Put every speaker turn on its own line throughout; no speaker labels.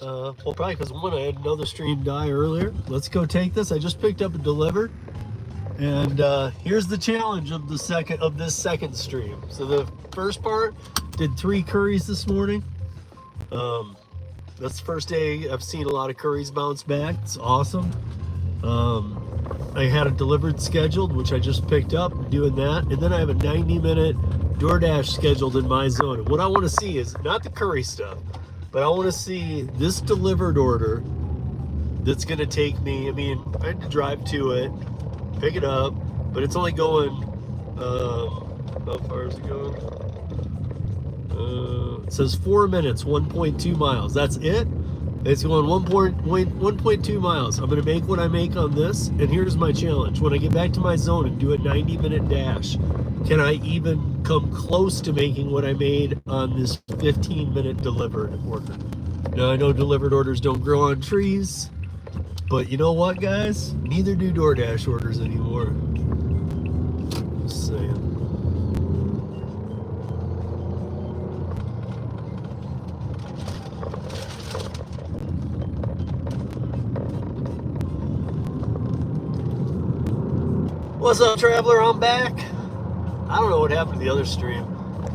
Well, probably because one, I had another stream die earlier. Let's go take this. I just picked up a Dlivrd, and here's the challenge of this second stream. So the first part did 3 curries this morning. That's the first day I've seen a lot of curries bounce back. It's awesome. I had a Dlivrd scheduled, which I just picked up, doing that, and then I have a 90-minute Doordash scheduled in my zone. And what I want to see is not the curry stuff, but I want to see this Dlivrd order that's going to take me, I mean, I had to drive to it, pick it up, but it's only going, how far is it going? It says 4 minutes, 1.2 miles. That's it. It's going 1.2 miles. I'm going to make what I make on this, and here's my challenge. When I get back to my zone and do a 90-minute dash, can I even come close to making what I made on this 15-minute Dlivrd order? Now, I know Dlivrd orders don't grow on trees, but you know what, guys? Neither do Doordash orders anymore. Just saying. What's up, traveler? I'm back. I don't know what happened to the other stream,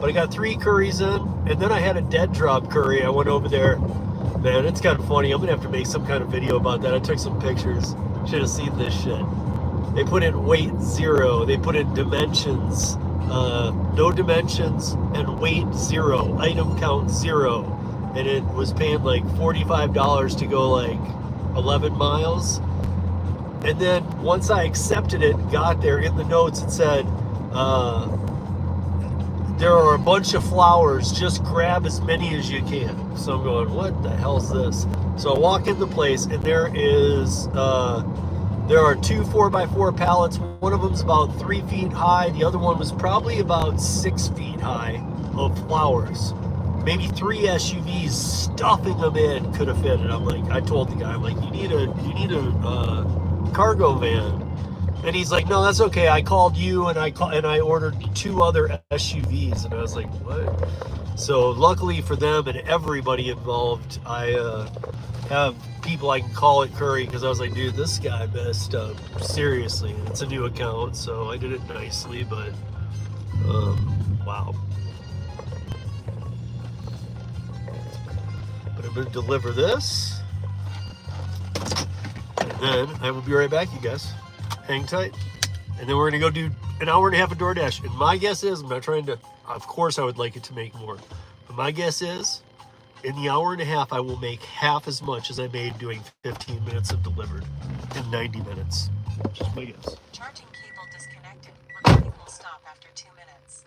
but I got 3 curries in, and then I had a dead drop curry. I went over there. Man, it's kind of funny. I'm gonna have to make some kind of video about that. I took some pictures. Should have seen this shit. They put in weight 0. They put in dimensions, no dimensions, and weight 0, item count 0. And it was paying like $45 to go like 11 miles. And then once I accepted it and got there, in the notes it said, there are a bunch of flowers, just grab as many as you can. So I'm going, what the hell's this? So I walk in the place, and there are 2 4x4 pallets. One of them's about 3 feet high. The other one was probably about 6 feet high of flowers. Maybe 3 SUVs stuffing them in could have fit. And I'm like, I told the guy, I'm like, you need a cargo van. And he's like, no, that's okay. I called you, and I ordered 2 other SUVs. And I was like, what? So luckily for them and everybody involved, I have people I can call at Curry, because I was like, dude, this guy messed up seriously. It's a new account, so I did it nicely, but wow. But I'm gonna deliver this, and then I will be right back, you guys. Hang tight. And then we're gonna go do an hour and a half of Doordash. And my guess is, I'm not trying to, of course I would like it to make more, but my guess is, in the hour and a half, I will make half as much as I made doing 15 minutes of Dlivrd in 90 minutes. Just my guess.
Charging cable disconnected. Recording will stop after 2 minutes.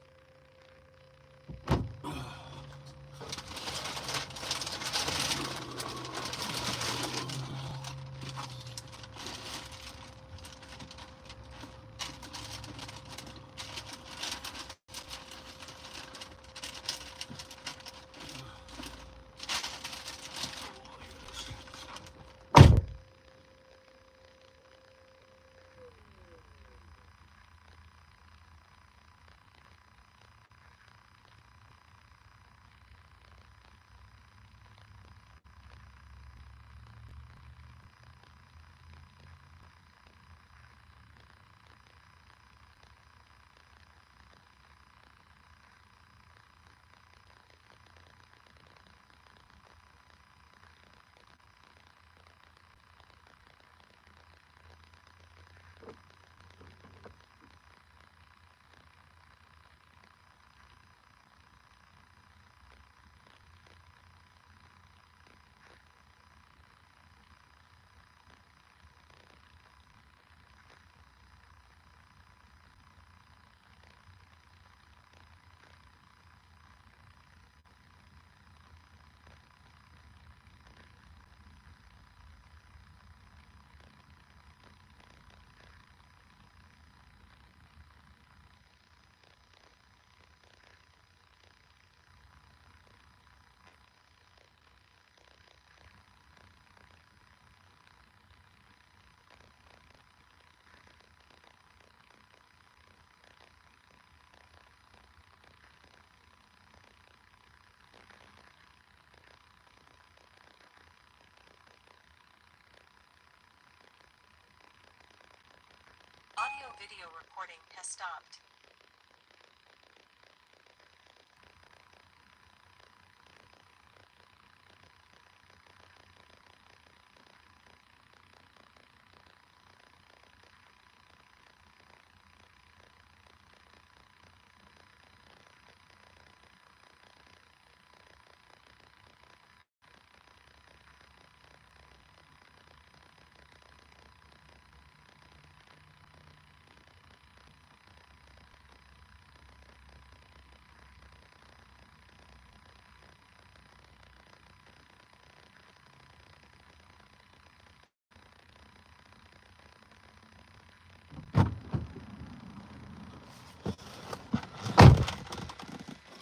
Video recording has stopped.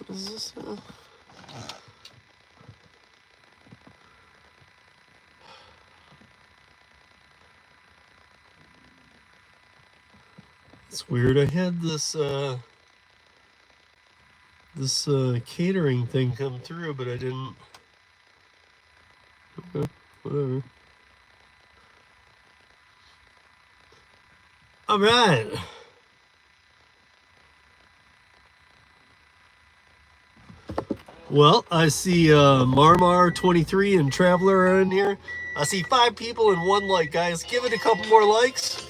What is this? It's weird. I had this catering thing come through, but I didn't. Okay, whatever. All right. Well, I see Marmar23 and Traveler are in here. I see 5 people and 1 like, guys. Give it a couple more likes.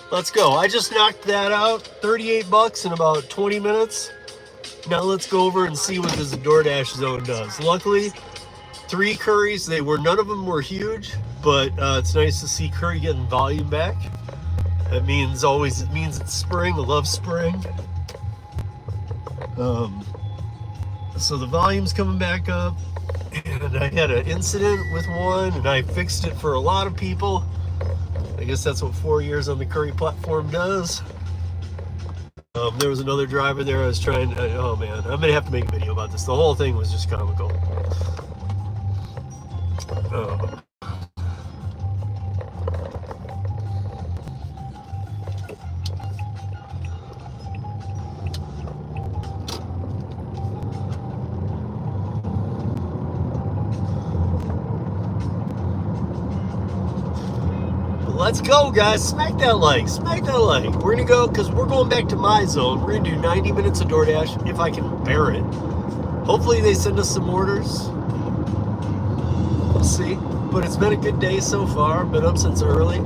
Let's go. I just knocked that out. 38 bucks in about 20 minutes. Now let's go over and see what this Doordash zone does. Luckily, 3 curries. None of them were huge, but it's nice to see curry getting volume back. It means it's spring. I love spring. So the volume's coming back up, and I had an incident with one, and I fixed it for a lot of people. I guess that's what 4 years on the curry platform does. There was another driver there. I was trying. Oh man, I'm gonna have to make a video about this. The whole thing was just comical. Let's go, guys. Smack that like. Smack that like. We're going to go because we're going back to my zone. We're going to do 90 minutes of Doordash if I can bear it. Hopefully they send us some orders. We'll see. But it's been a good day so far. Been up since early.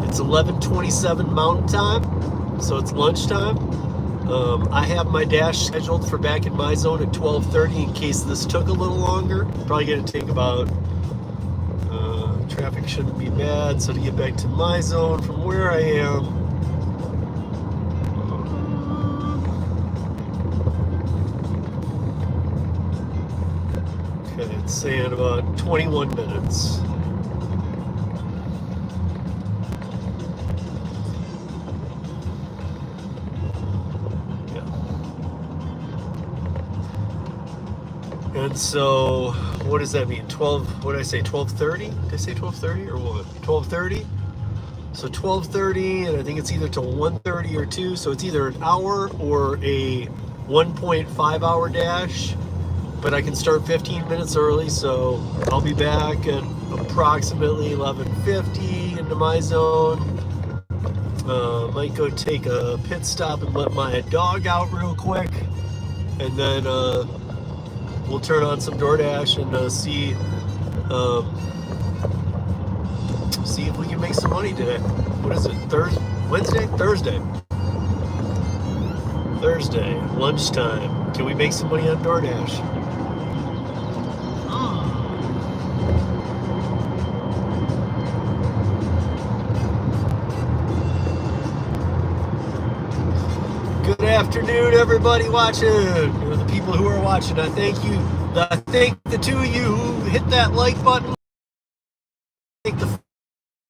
It's 11:27 Mountain Time, so it's lunchtime. I have my dash scheduled for back in my zone at 12:30 in case this took a little longer. Probably going to take about... Traffic shouldn't be bad, so to get back to my zone from where I am, okay, it's saying about 21 minutes. Yeah. And so, what does that mean? 12, what did I say, 12:30? Did I say 12:30 or what? 12:30? So 12:30, and I think it's either till 1:30 or 2, so it's either an hour or a 1.5 hour dash, but I can start 15 minutes early, so I'll be back at approximately 11:50 into my zone. Might go take a pit stop and let my dog out real quick, and then we'll turn on some Doordash and see if we can make some money today. What is it? Wednesday? Thursday, lunchtime. Can we make some money on Doordash? Good afternoon, everybody watching. Or the people who are watching, I thank you. I thank the 2 of you who hit that like button. I thank the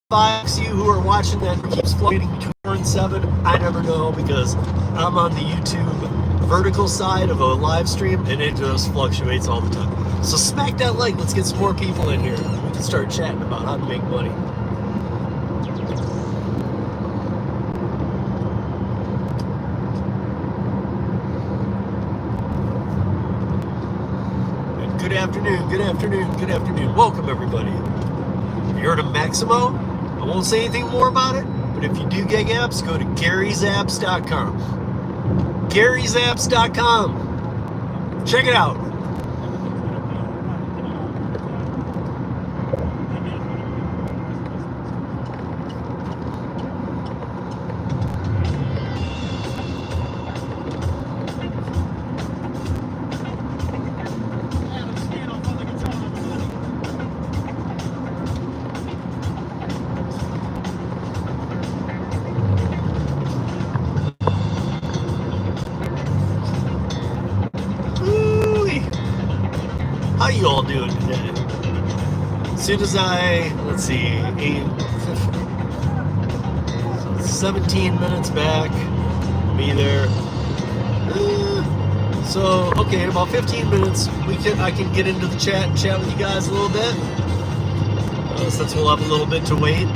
5 of you who are watching that keeps floating between 4 and 7. I never know because I'm on the YouTube vertical side of a live stream and it just fluctuates all the time. So smack that like. Let's get some more people in here. We can start chatting about how to make money. Good afternoon, good afternoon, good afternoon. Welcome, everybody. You're at a Maximo. I won't say anything more about it, but But if you do gig apps, go to Gary'sApps.com. Gary'sApps.com. Check it out. How you all doing today? As soon as let's see, 17 minutes back, be there. So, okay, in about 15 minutes, I can get into the chat and chat with you guys a little bit. Since we'll have a little bit to wait.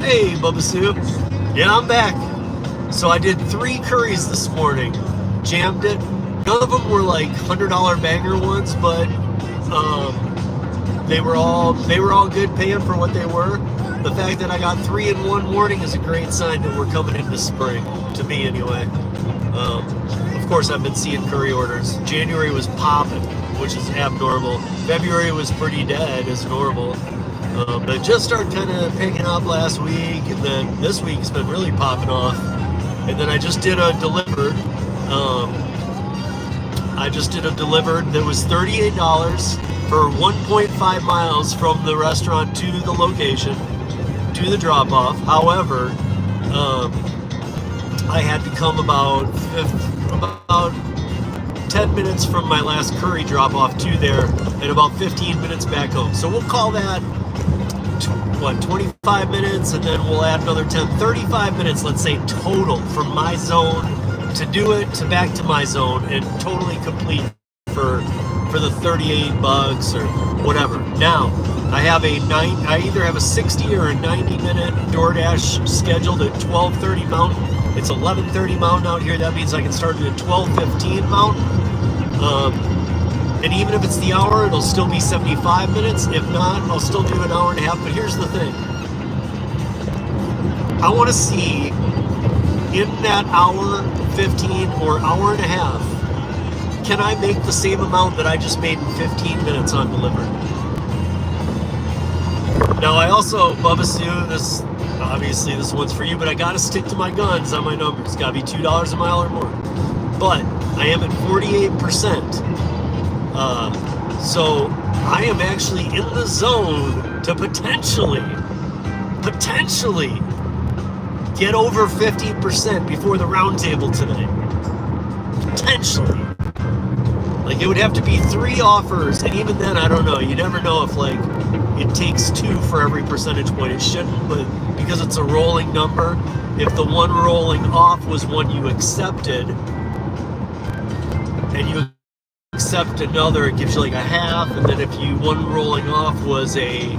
Hey, Bubba Soup. Yeah, I'm back. So I did 3 curries this morning. Jammed it. None of them were like $100 banger ones, but they were all good paying for what they were. The fact that I got 3 in one morning is a great sign that we're coming into spring, to me anyway. Of course, I've been seeing curry orders. January was popping, which is abnormal. February was pretty dead as normal. But it just started kind of picking up last week, and then this week's been really popping off. And then I just did a Dlivrd. That was $38 for 1.5 miles from the restaurant to the location, to the drop-off. However, I had to come about 10 minutes from my last curry drop-off to there, and about 15 minutes back home. So we'll call that 25 minutes, and then we'll add another 35 minutes, let's say, total from my zone to do it to back to my zone, and totally complete for the $38 or whatever. Now I either have a 60 or a 90-minute Doordash scheduled at 12:30 Mountain. It's 11:30 Mountain out here. That means I can start at 12:15 Mountain. And even if it's the hour, it'll still be 75 minutes. If not, I'll still do an hour and a half. But here's the thing. I want to see in that hour 15 or hour and a half, can I make the same amount that I just made in 15 minutes on Dlivrd? Now, I also, Bubba Sue, obviously this one's for you, but I got to stick to my guns on my numbers. It's got to be $2 a mile or more. But I am at 48%. So I am actually in the zone to potentially get over 50% before the round table today. Potentially. Like, it would have to be 3 offers, and even then, I don't know. You never know if, like, it takes 2 for every percentage point. It shouldn't, but because it's a rolling number, if the one rolling off was one you accepted, and you accept another, it gives you like a half, and then if one rolling off was you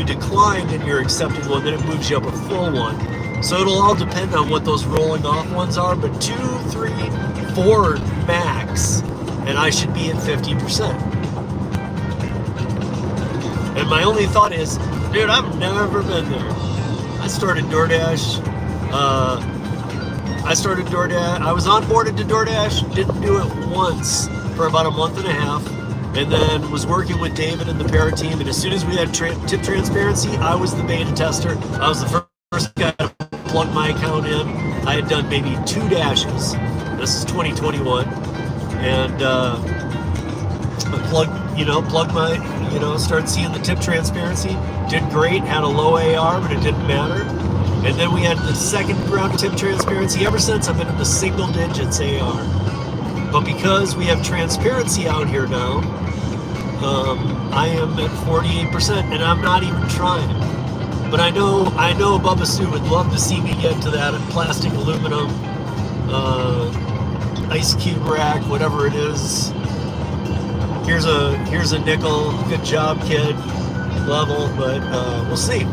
declined and you're accepting one, then it moves you up a full one. So it'll all depend on what those rolling off ones are, but 2, 3, 4 max, and I should be at 50%. And my only thought is, dude, I've never been there. I started Doordash. I was onboarded to Doordash, didn't do it once for about a month and a half, and then was working with David and the Para team, and as soon as we had tip transparency, I was the beta tester. I was the first guy to plug plugged my account in. I had done maybe 2 dashes. This is 2021, and I plugged my, started seeing the tip transparency. Did great, had a low AR, but it didn't matter. And then we had the second round of tip transparency. Ever since, I've been in the single digits AR. But because we have transparency out here now, I am at 48%, and I'm not even trying. But I know Bubba Sue would love to see me get to that plastic, aluminum, ice cube rack, whatever it is. Here's a nickel, good job, kid level, but we'll see.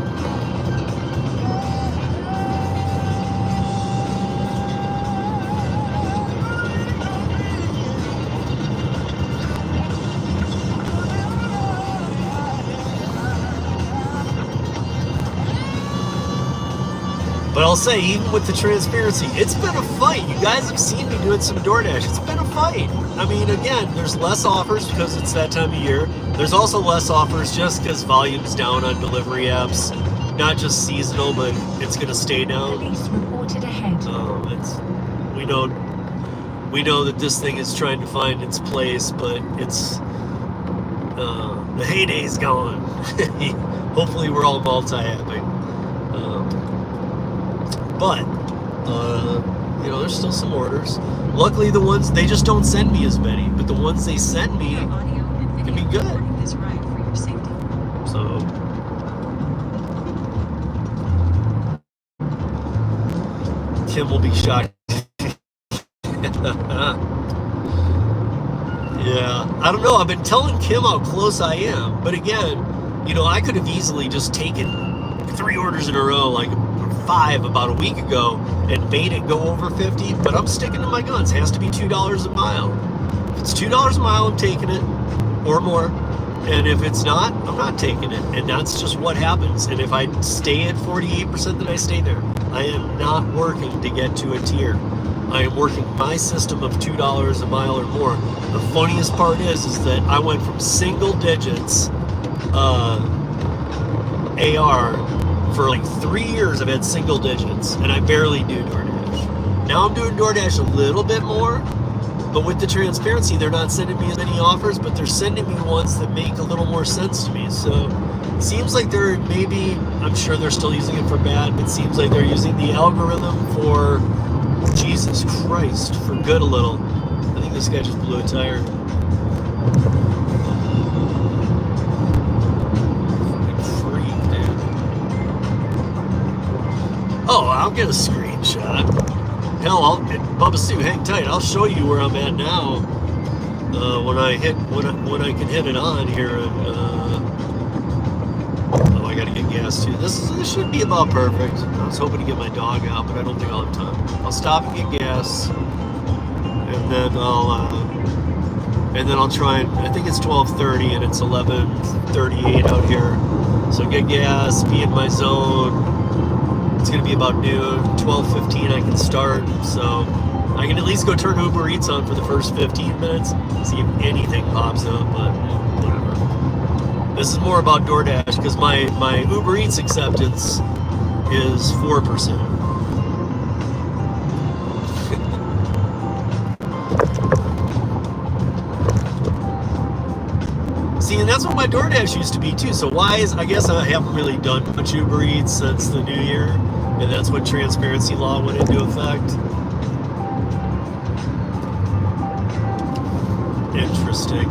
But I'll say, even with the transparency, it's been a fight. You guys have seen me doing some Doordash. It's been a fight. I mean, again, there's less offers because it's that time of year. There's also less offers just because volume's down on delivery apps. Not just seasonal, but it's going to stay down.
Police reported ahead.
We know that this thing is trying to find its place, but it's the heyday's gone. Hopefully, we're all multi-happy. But, there's still some orders. Luckily, the ones, they just don't send me as many, but the ones they send me can be good.
This ride for your safety.
So, Kim will be shocked. Yeah, I don't know. I've been telling Kim how close I am, but again, I could have easily just taken 3 orders in a row, like 5 about a week ago, and made it go over 50, but I'm sticking to my guns. It has to be $2 a mile. If it's $2 a mile, I'm taking it, or more. And if it's not, I'm not taking it. And that's just what happens. And if I stay at 48%, then I stay there. I am not working to get to a tier. I am working my system of $2 a mile or more. The funniest part is that I went from single digits AR for like 3 years. I've had single digits, and I barely do Doordash. Now I'm doing Doordash a little bit more, but with the transparency, they're not sending me as many offers, but they're sending me ones that make a little more sense to me. So it seems like they're maybe, I'm sure they're still using it for bad, but it seems like they're using the algorithm for, Jesus Christ, for good a little. I think this guy just blew a tire. Oh, I'll get a screenshot. Hell, Bubba Sue, hang tight. I'll show you where I'm at now. When I can hit it on here. And, I gotta get gas too. This should be about perfect. I was hoping to get my dog out, but I don't think I'll have time. I'll stop and get gas, and then I'll try and, I think it's 12:30 and it's 11:38 out here. So get gas, be in my zone. It's going to be about noon, 12:15 I can start, so I can at least go turn Uber Eats on for the first 15 minutes, see if anything pops up, but whatever. This is more about Doordash, because my Uber Eats acceptance is 4%. See, and that's what my Doordash used to be too. So I guess I haven't really done much Uber Eats since the new year, and that's when transparency law went into effect. Interesting.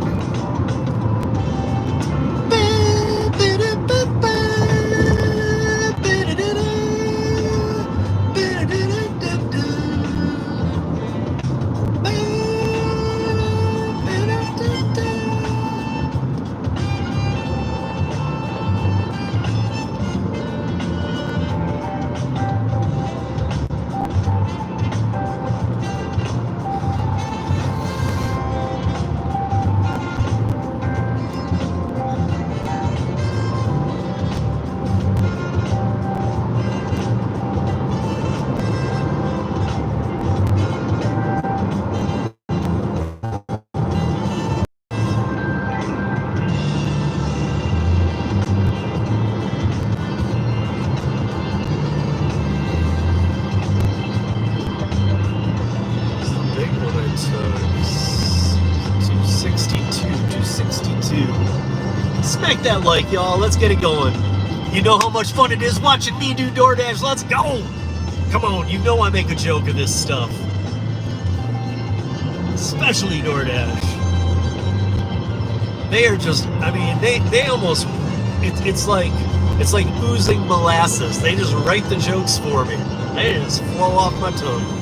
that like, y'all. Let's get it going. You know how much fun it is watching me do DoorDash. Let's go. Come on, you know I make a joke of this stuff. Especially DoorDash. They are just, I mean, they almost, it's like oozing molasses. They just write the jokes for me. They just flow off my tongue.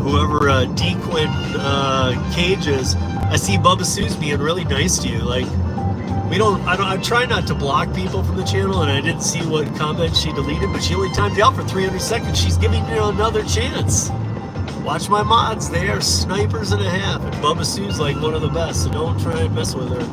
Whoever Dequin Cage is, I see Bubba Sue's being really nice to you. Like, I try not to block people from the channel, and I didn't see what comment she deleted, but she only timed you out for 300 seconds. She's giving you another chance. Watch my mods, they are snipers and a half, and Bubba Sue's like one of the best, so don't try and mess with her.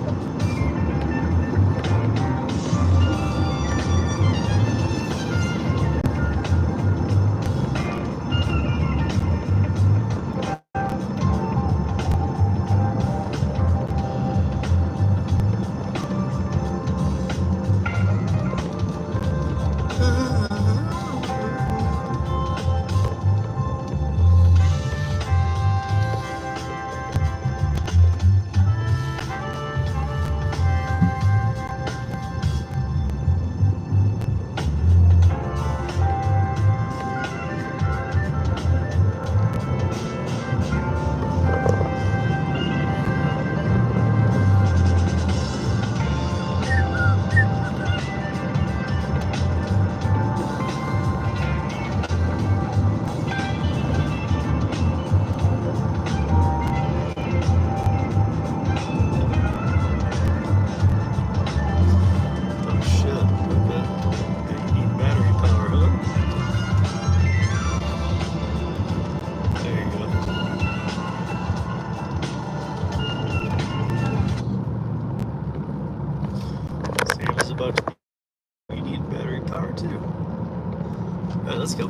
Let's go.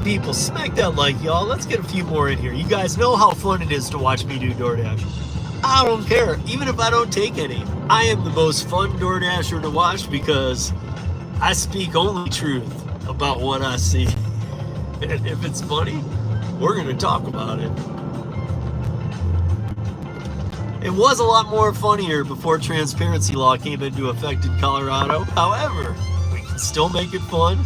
People, smack that like, y'all. Let's get a few more in here. You guys know how fun it is to watch me do DoorDash. I don't care, even if I don't take any. I am the most fun DoorDasher to watch because I speak only truth about what I see. And if it's funny, we're going to talk about it. It was a lot more funnier before transparency law came into effect in Colorado. However, we can still make it fun.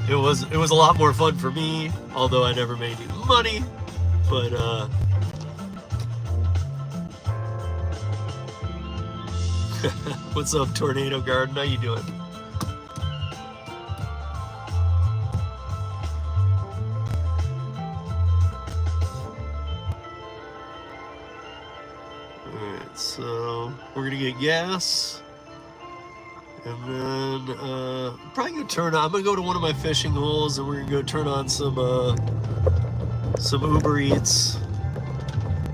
It was a lot more fun for me, although I never made any money. But what's up, Tornado Garden? How you doing? Alright, so we're gonna get gas. And then I'm probably gonna turn on. I'm gonna go to one of my fishing holes, and we're gonna go turn on some Uber Eats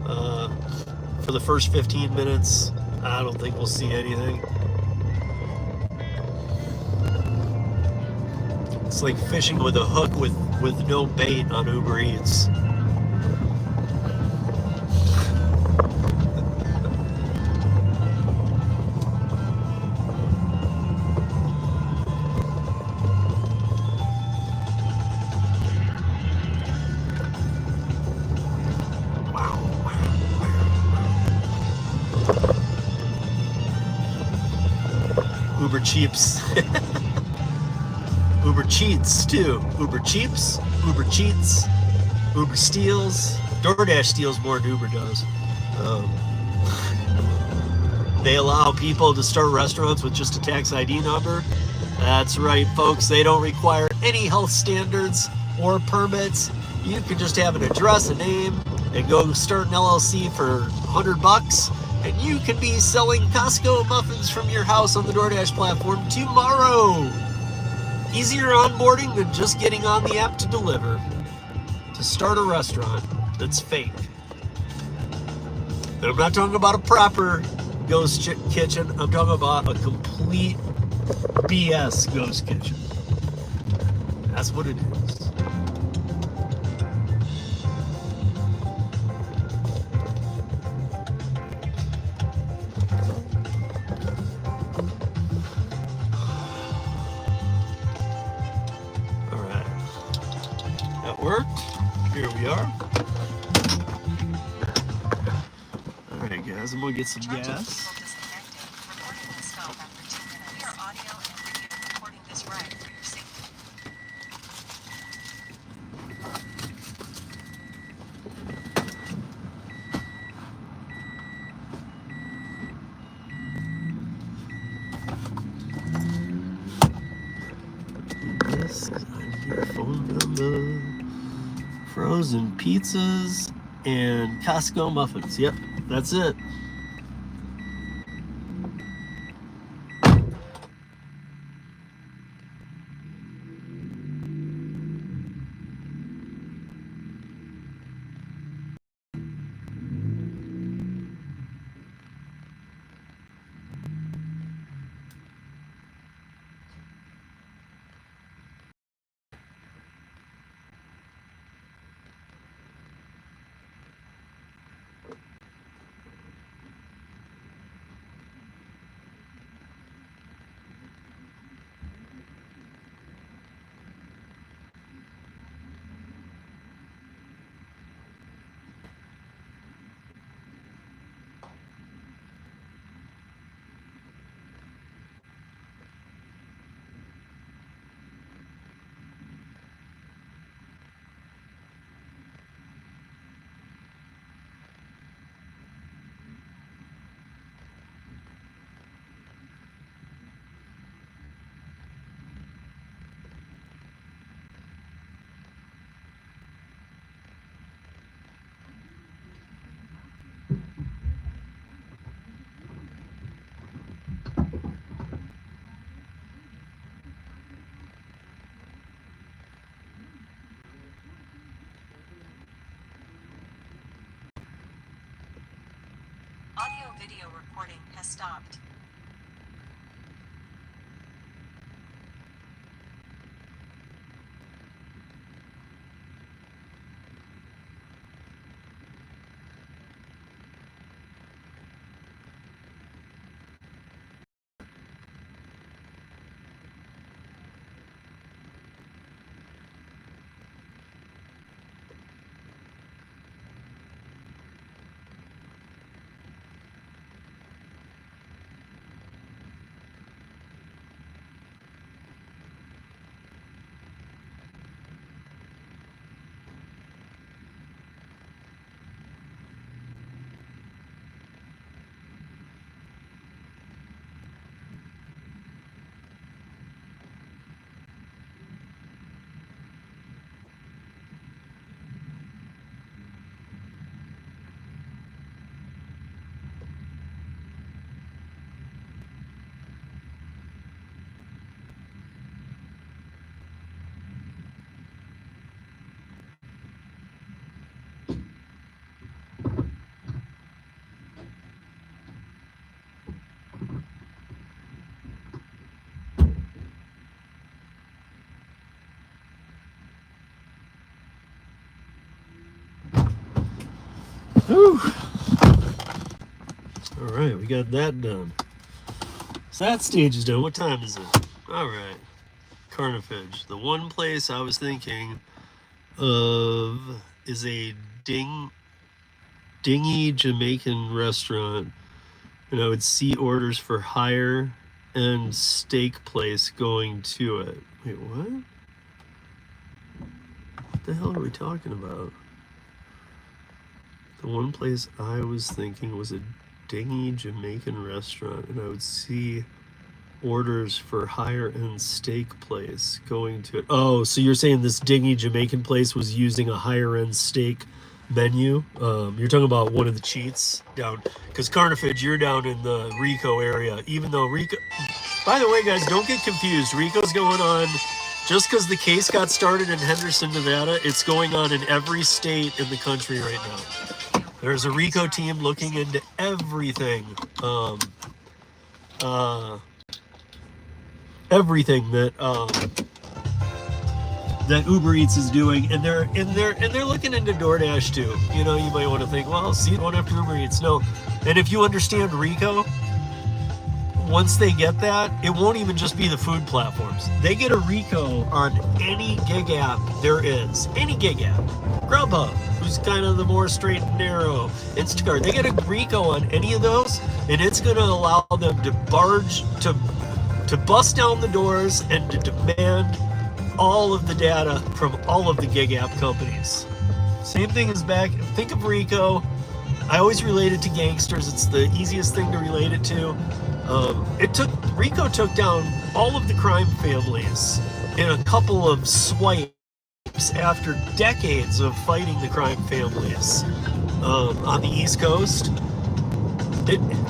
for the first 15 minutes. I don't think we'll see anything. It's like fishing with a hook with no bait on Uber Eats. Cheaps. Uber Cheats too. Uber Cheaps, Uber Cheats, Uber Steals. DoorDash steals more than Uber does. They allow people to start restaurants with just a tax ID number. That's right, folks. They don't require any health standards or permits. You can just have an address, a name, and go start an LLC for $100, and you can be selling Costco muffins from your house on the DoorDash platform tomorrow. Easier onboarding than just getting on the app to deliver. To start a restaurant that's fake. And I'm not talking about a proper ghost kitchen. I'm talking about a complete BS ghost kitchen. That's what it is. All right. That worked. Here we are. All right, guys. I'm going to get some gas.
Recording will stop after 2 minutes. We are audio and video recording this ride for your safety.
This is your phone number. Frozen pizzas and Costco muffins. Yep, that's it.
Audio video recording has stopped.
Whew. All right, we got that done. So that stage is done. What time is it? All right. Carnifage. The one place I was thinking of is a dingy Jamaican restaurant, and I would see orders for higher end steak place going to it. Wait, what? What the hell are we talking about? The one place I was thinking was a dingy Jamaican restaurant, and I would see orders for higher end steak place going to it. Oh, so you're saying this dingy Jamaican place was using a higher end steak menu? You're talking about one of the cheats down, because Carnifage, you're down in the Rico area. Even though Rico, by the way, guys, don't get confused. Rico's going on. Just because the case got started in Henderson, Nevada, it's going on in every state in the country right now. There's a Rico team looking into everything. Everything that that Uber Eats is doing, and they're looking into DoorDash too. You know, you might want to think, well, see, one after Uber Eats. No, and if you understand Rico, once they get that, it won't even just be the food platforms. They get a Rico on any gig app there is, any gig app. Grubhub, who's kind of the more straight and narrow. Instacart, they get a Rico on any of those, and it's going to allow them to to bust down the doors and to demand all of the data from all of the gig app companies. Same thing as back, think of Rico. I always relate it to gangsters. It's the easiest thing to relate it to. Rico took down all of the crime families in a couple of swipes after decades of fighting the crime families on the East Coast.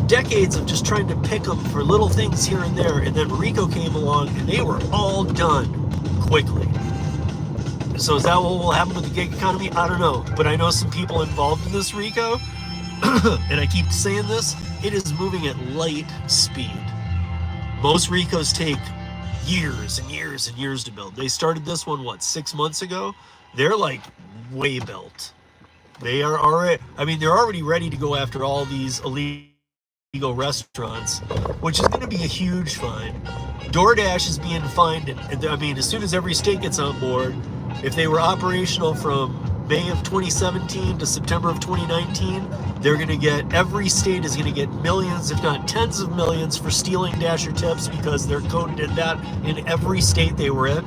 Decades of just trying to pick them for little things here and there, and then Rico came along and they were all done quickly. So is that what will happen with the gig economy? I don't know, but I know some people involved in this Rico, and I keep saying this, it is moving at light speed. Most Ricos take years and years and years to build. They started this one, 6 months ago? They're like way built. They are already, they're already ready to go after all these illegal restaurants, which is going to be a huge fine. DoorDash is being fined, as soon as every state gets on board, if they were operational from May of 2017 to September of 2019, every state is going to get millions, if not tens of millions, for stealing Dasher tips, because their code did that in every state they were in.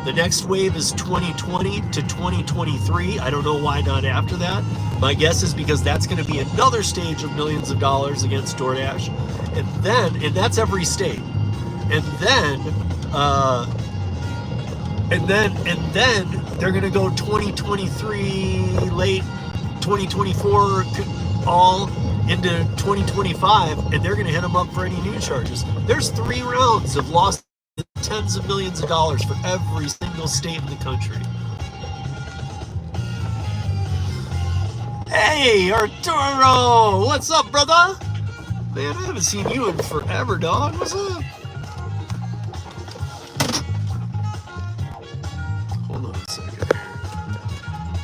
The next wave is 2020 to 2023. I don't know why not after that. My guess is because that's going to be another stage of millions of dollars against DoorDash. And that's every state. And then they're going to go 2023, late 2024, all into 2025, and they're going to hit them up for any new charges. There's 3 rounds of lost tens of millions of dollars for every single state in the country. Hey, Arturo! What's up, brother? Man, I haven't seen you in forever, dog. What's up? Hold on a second.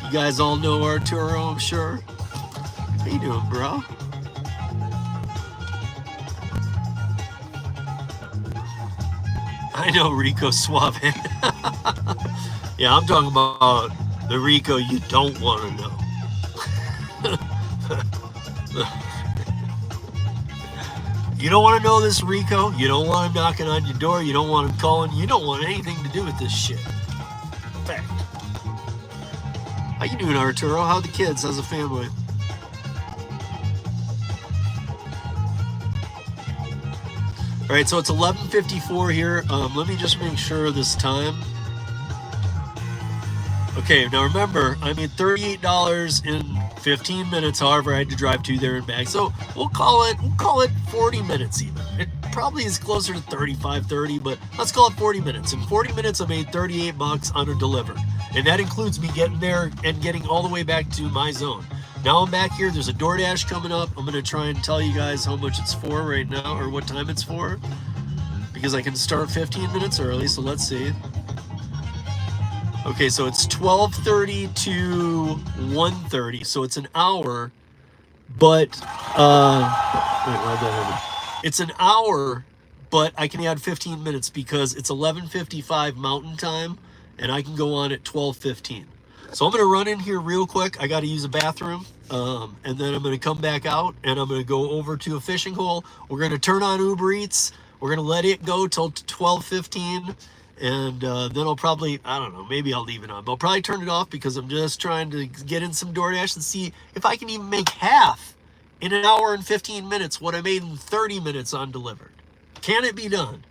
You guys all know Arturo, I'm sure. How you doing, bro? I know Rico Suave. Yeah, I'm talking about the Rico you don't want to know. You don't want to know this Rico. You don't want him knocking on your door. You don't want him calling. You don't want anything to do with this shit. Fact. How you doing, Arturo? How the kids? How's the family? All right, so it's 11:54 here. Let me just make sure this time. Okay, now remember, I made $38 in 15 minutes. However, I had to drive to there and back. So we'll call it 40 minutes even. It probably is closer to 35, 30, but let's call it 40 minutes. In 40 minutes, I made $38 on a Dlivrd, and that includes me getting there and getting all the way back to my zone. Now I'm back here. There's a DoorDash coming up. I'm going to try and tell you guys how much it's for right now, or what time it's for, because I can start 15 minutes early, so let's see. Okay, so it's 12:30 to 1:30, so it's an hour, but, wait, why'd that happen? It's an hour, but I can add 15 minutes because it's 11:55 Mountain Time, and I can go on at 12:15. So I'm going to run in here real quick. I got to use a bathroom, and then I'm going to come back out, and I'm going to go over to a fishing hole. We're going to turn on Uber Eats. We're gonna let it go till 12:15, and then I'll probably, I don't know, maybe I'll leave it on, but I'll probably turn it off because I'm just trying to get in some DoorDash and see if I can even make half in an hour and 15 minutes what I made in 30 minutes on Dlivrd. Can it be done?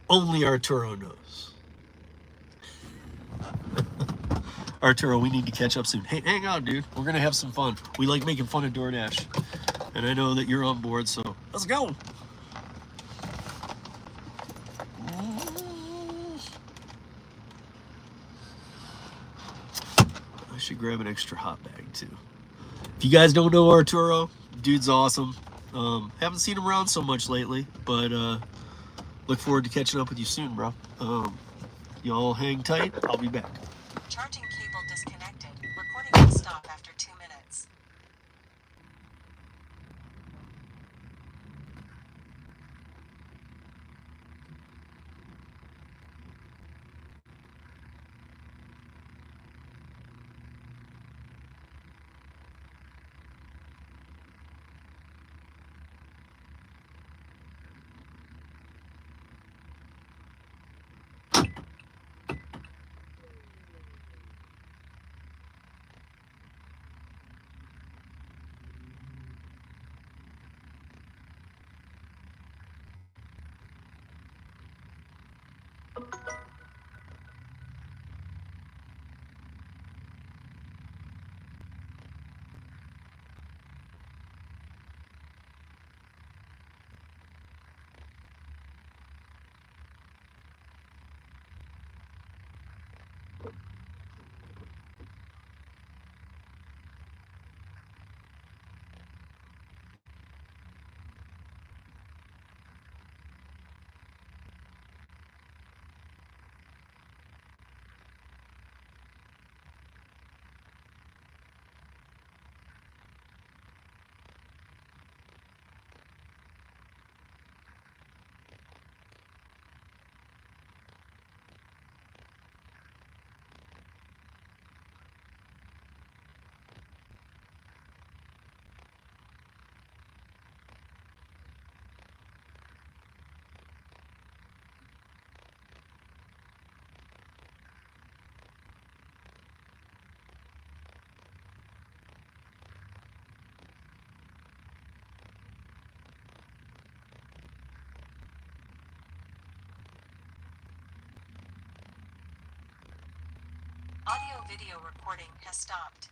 Only Arturo knows. Arturo, we need to catch up soon. Hey, hang on, dude. We're gonna have some fun. We like making fun of DoorDash, and I know that you're on board, so let's go. I should grab an extra hot bag too. If you guys don't know Arturo, dude's awesome. Haven't seen him around so much lately, but look forward to catching up with you soon, bro. Y'all hang tight. I'll be back.
Charging cable disconnected. Recording will stop after 2 minutes. Audio-video recording has stopped.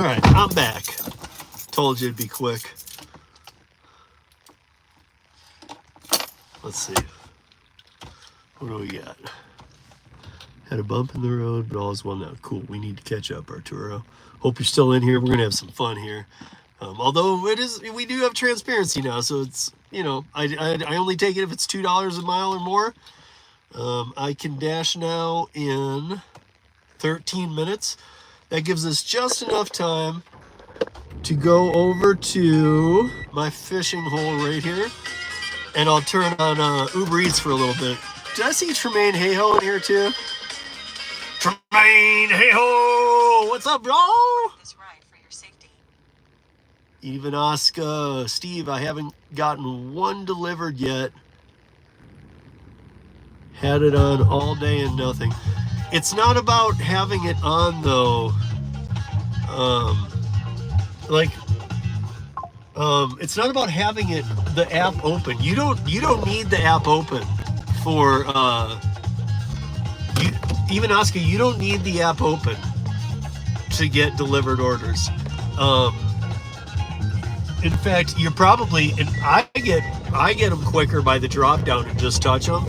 All right, I'm back. Told you it'd be quick. Let's see. What do we got? Had a bump in the road, but all is well now. Cool. We need to catch up, Arturo. Hope you're still in here. We're gonna have some fun here. Although we do have transparency now, so it's, you know, I only take it if it's $2 a mile or more. I can dash now in 13 minutes. That gives us just enough time to go over to my fishing hole right here, and I'll turn on Uber Eats for a little bit. Did I see Tremaine Hayho in here too? Tremaine Hayho! What's up, y'all?
This ride for your safety.
Even Oscar, Steve, I haven't gotten one delivered yet. Had it on all day and nothing. It's not about having it on though. It's not about having the app open. You don't need the app open for even Oscar, you don't need the app open to get delivered orders. In fact, you're probably, and I get them quicker by the drop down and just touch them.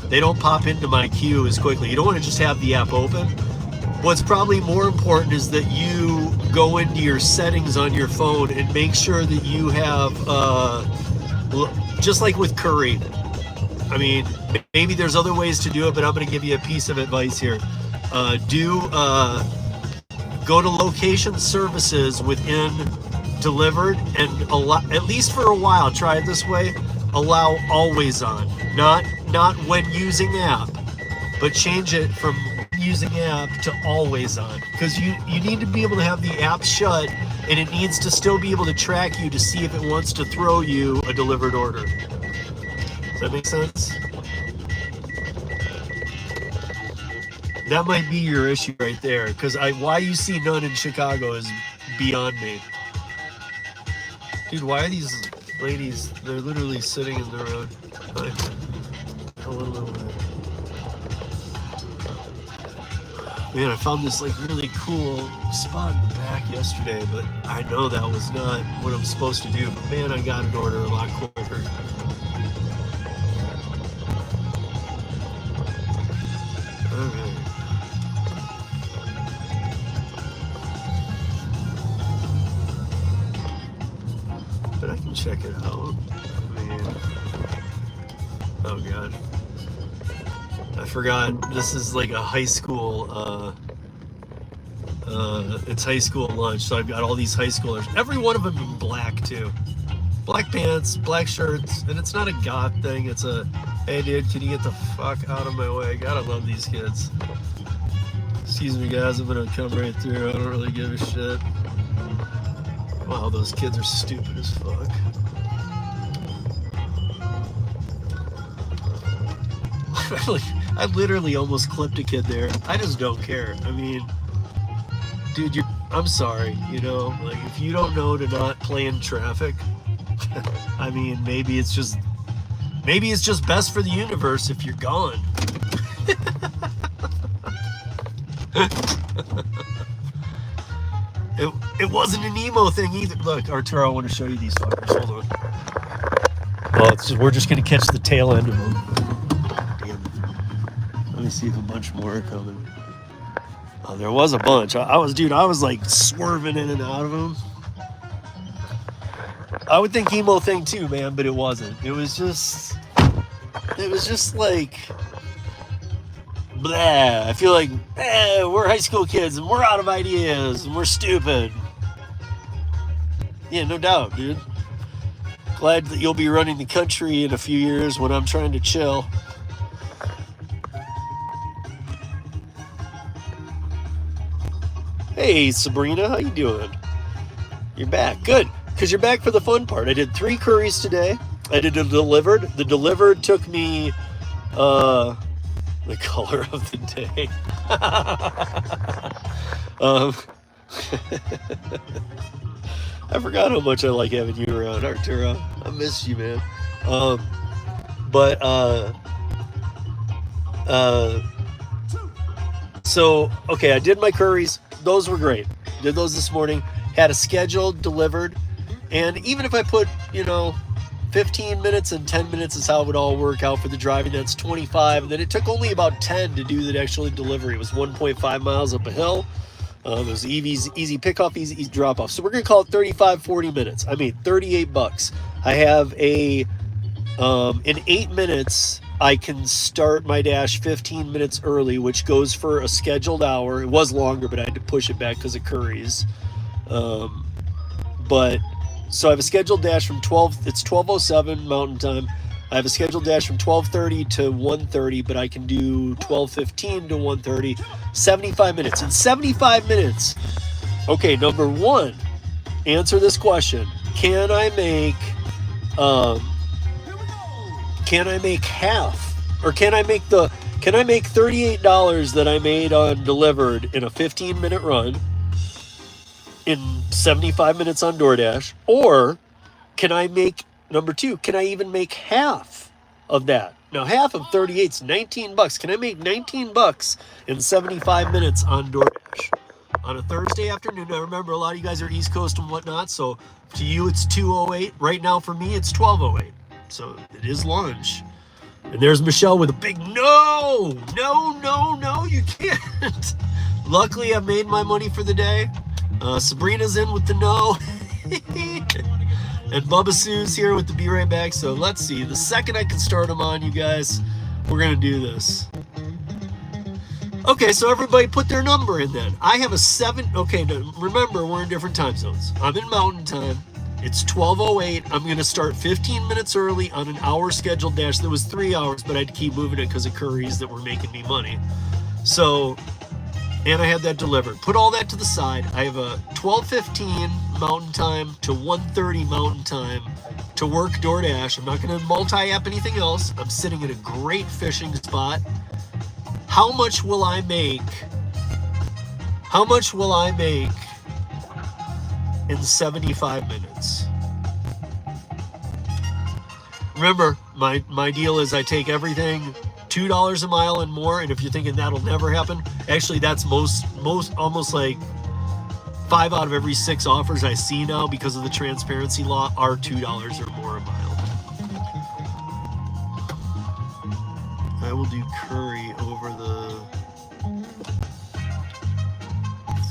They don't pop into my queue as quickly. You don't want to just have the app open. What's probably more important is that you go into your settings on your phone and make sure that you have, just like with Curry. I mean, maybe there's other ways to do it, but I'm going to give you a piece of advice here. Go to location services within Dlivrd and allow, at least for a while, try it this way, allow always on. Not when using app, but change it from using app to always on, because you need to be able to have the app shut, and it needs to still be able to track you to see if it wants to throw you a delivered order. Does that make sense? That might be your issue right there, because why you see none in Chicago is beyond me. Dude, why are these ladies, they're literally sitting in the road. Man, I found this like really cool spot in the back yesterday, but I know that was not what I'm supposed to do. But man, I got an order a lot quicker. Alright. But I can check it out. Man. Oh god. I forgot, this is like a high school, it's high school lunch, so I've got all these high schoolers, every one of them in black too. Black pants, black shirts, and it's not a goth thing, it's a, hey dude, can you get the fuck out of my way? Gotta love these kids. Excuse me guys, I'm gonna come right through, I don't really give a shit. Wow, those kids are stupid as fuck. I literally almost clipped a kid there. I just don't care. I mean, dude, I'm sorry, you know, like if you don't know to not play in traffic, I mean, maybe it's just best for the universe if you're gone. It wasn't an emo thing either. Look, Arturo, I want to show you these fuckers. Hold on. Well, we're just gonna catch the tail end of them. Let me see if a bunch more are coming. Oh, there was a bunch. I was like swerving in and out of them. I would think emo thing too, man, but it wasn't. It was just like, blah. I feel like, we're high school kids and we're out of ideas and we're stupid. Yeah, no doubt, dude. Glad that you'll be running the country in a few years when I'm trying to chill. Hey, Sabrina, how you doing? You're back. Good, because you're back for the fun part. I did 3 curries today. I did a Dlivrd. The Dlivrd took me the color of the day. I forgot how much I like having you around, Arturo. I miss you, man. So, okay, I did my curries. Those were great. Did those this morning. had a schedule delivered, and even if I put, 15 minutes and 10 minutes is how it would all work out for the driving, that's 25, and then it took only about 10 to do the actual delivery. It was 1.5 miles up a hill. It was easy pickup, easy drop off. So we're gonna call it 35, 40 minutes. I mean, $38. I have in 8 minutes, I can start my dash 15 minutes early, which goes for a scheduled hour. It was longer, but I had to push it back because of curries. So I have a scheduled dash from 12. It's 12:07 Mountain Time. I have a scheduled dash from 12:30 to 1:30, but I can do 12:15 to 1:30. 75 minutes. In 75 minutes, okay, number one, answer this question. Can I make half? Or can I make $38 that I made on Dlivrd in a 15-minute run in 75 minutes on Doordash? Or can I make, number two, can I even make half of that? Now, half of 38 is $19. Can I make $19 in 75 minutes on Doordash on a Thursday afternoon? Now, remember, a lot of you guys are East Coast and whatnot, so to you it's 2:08. Right now for me it's 12:08. So it is lunch. And there's Michelle with a big no, you can't. Luckily, I've made my money for the day. Sabrina's in with the no. And Bubba Sue's here with the be right back. So let's see. The second I can start them on, you guys, we're going to do this. Okay, so everybody put their number in then. I have a 7. Okay, now remember, we're in different time zones. I'm in Mountain Time. It's 12:08. I'm going to start 15 minutes early on an hour scheduled dash. There was 3 hours, but I had to keep moving it because of curries that were making me money. So, and I had that delivered. Put all that to the side. I have a 12:15 Mountain Time to 1:30 Mountain Time to work Doordash. I'm not going to multi-app anything else. I'm sitting in a great fishing spot. How much will I make? How much will I make in 75 minutes? Remember, my deal is I take everything $2 a mile and more, and if you're thinking that'll never happen, actually that's most almost like 5 out of every 6 offers I see now because of the transparency law are $2 or more a mile. I will do curry over the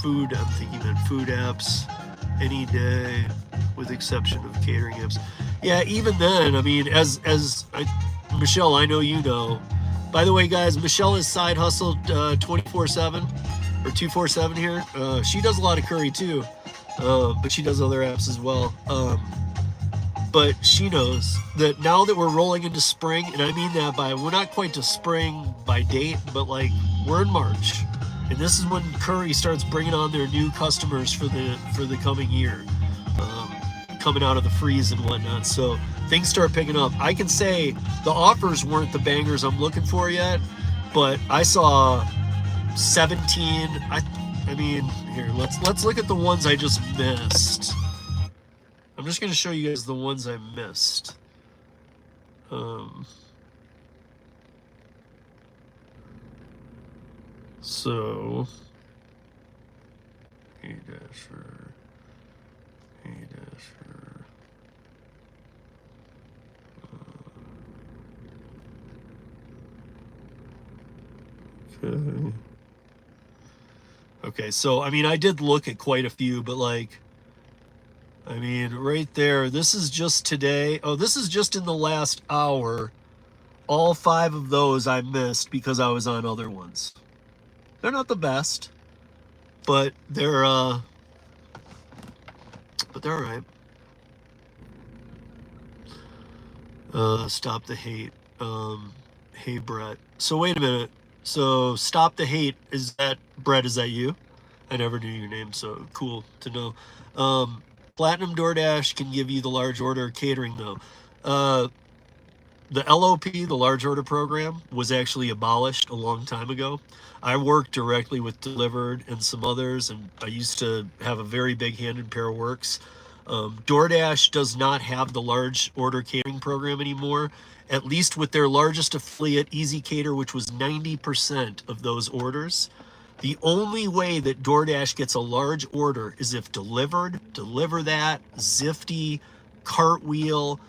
food. I'm thinking that food apps any day, with exception of catering apps. Yeah, even then, I mean, Michelle, I know you know. By the way, guys, Michelle is side hustled 24/7 or 247 here. She does a lot of curry too, but she does other apps as well. But she knows that now that we're rolling into spring, and I mean that by, we're not quite to spring by date, but like we're in March. And this is when curry starts bringing on their new customers for the coming year, coming out of the freeze and whatnot. So things start picking up. I can say the offers weren't the bangers I'm looking for yet, but I saw 17. I mean, here, let's look at the ones I just missed. I'm just going to show you guys the ones I missed. So, Rideshare. Okay. Okay, so I mean, I did look at quite a few, but like, I mean, right there, this is just today. Oh, this is just in the last hour. All 5 of those I missed because I was on other ones. They're not the best, but they're all right. Stop the hate. Hey, Brett. So wait a minute. So stop the hate. Is that Brett? Is that you? I never knew your name, so cool to know. Platinum Doordash can give you the large order catering though. The LOP, the large order program, was actually abolished a long time ago. I worked directly with Dlivrd and some others, and I used to have a very big hand in Paraworks. Doordash does not have the large order catering program anymore, at least with their largest affiliate, Easy Cater, which was 90% of those orders. The only way that DoorDash gets a large order is if Dlivrd, Deliver That, Zifty, Cartwheel,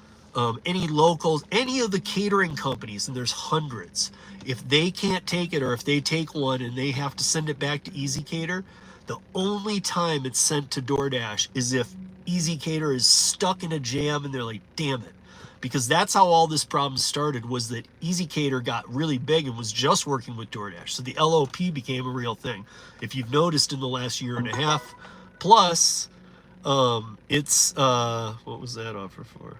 any locals, any of the catering companies, and there's hundreds. If they can't take it, or if they take one and they have to send it back to EasyCater, the only time it's sent to DoorDash is if EasyCater is stuck in a jam and they're like, damn it. Because that's how all this problem started, was that EasyCater got really big and was just working with DoorDash. So the LOP became a real thing. If you've noticed in the last year and a half plus, it's, what was that offer for?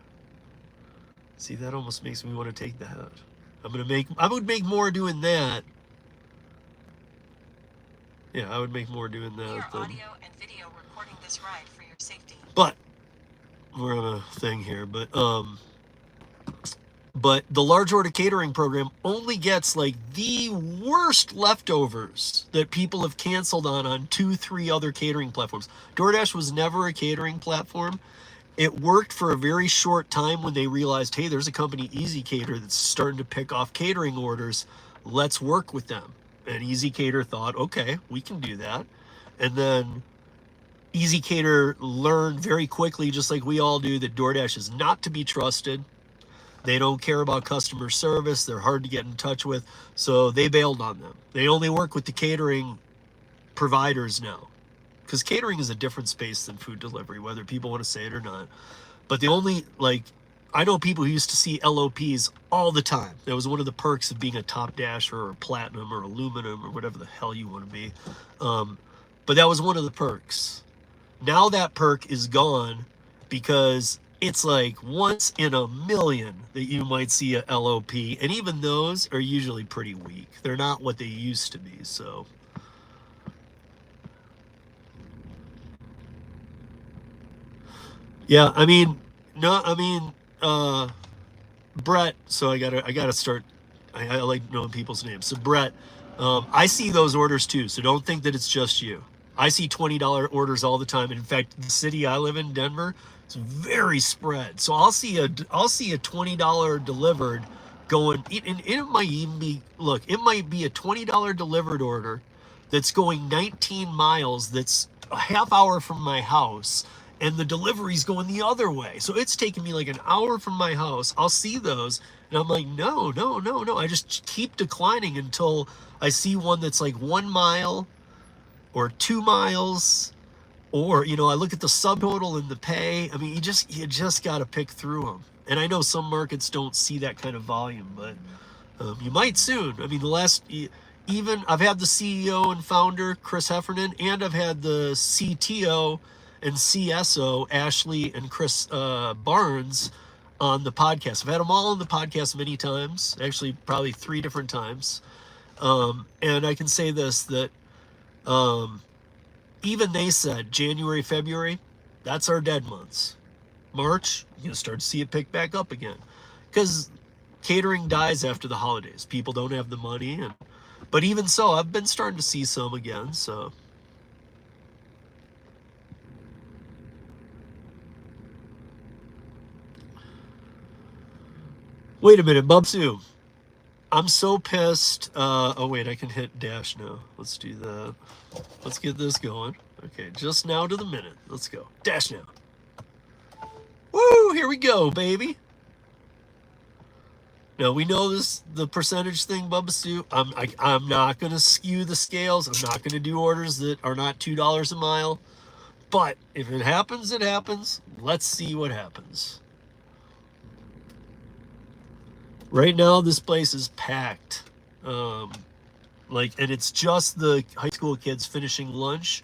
See, that almost makes me want to take that. I would make more doing that. Yeah, I would make more doing that.
We are audio and video recording this ride for your safety.
But we're on a thing here, but the large order catering program only gets like the worst leftovers that people have canceled on 2-3 other catering platforms. DoorDash was never a catering platform. It worked for a very short time when they realized, hey, there's a company, EasyCater, that's starting to pick off catering orders. Let's work with them. And EasyCater thought, okay, we can do that. And then EasyCater learned very quickly, just like we all do, that DoorDash is not to be trusted. They don't care about customer service. They're hard to get in touch with. So they bailed on them. They only work with the catering providers now. Because catering is a different space than food delivery, whether people want to say it or not. But the only, like, I know people who used to see LOPs all the time. That was one of the perks of being a top dasher or platinum or aluminum or whatever the hell you want to be. But that was one of the perks. Now that perk is gone because it's like once in a million that you might see a LOP. And even those are usually pretty weak. They're not what they used to be, so. Yeah, I mean, Brett, so I gotta start, I like knowing people's names. So Brett, I see those orders too, so don't think that it's just you. I see $20 orders all the time. In fact, the city I live in, Denver, it's very spread. So I'll see a $20 Dlivrd going, and it might even be, look, it might be a $20 Dlivrd order that's going 19 miles, that's a half hour from my house, and the delivery's going the other way. So it's taking me like an hour from my house. I'll see those, and I'm like, no. I just keep declining until I see one that's like 1 mile or 2 miles, or, you know, I look at the subtotal and the pay. I mean, you just got to pick through them. And I know some markets don't see that kind of volume, but you might soon. I mean, even I've had the CEO and founder, Chris Heffernan, and I've had the CTO and CSO, Ashley and Chris Barnes, on the podcast. I've had them all on the podcast many times, actually probably 3 different times. And I can say this, that even they said January, February, that's our dead months. March, you'll start to see it pick back up again. Because catering dies after the holidays. People don't have the money. But even so, I've been starting to see some again, so. Wait a minute, Bubsoo. I'm so pissed. Oh, wait, I can hit dash now. Let's do that. Let's get this going. Okay, just now to the minute. Let's go. Dash now. Woo, here we go, baby. Now, we know the percentage thing, Bubsoo. I'm not going to skew the scales. I'm not going to do orders that are not $2 a mile. But if it happens, it happens. Let's see what happens. Right now, this place is packed. And it's just the high school kids finishing lunch.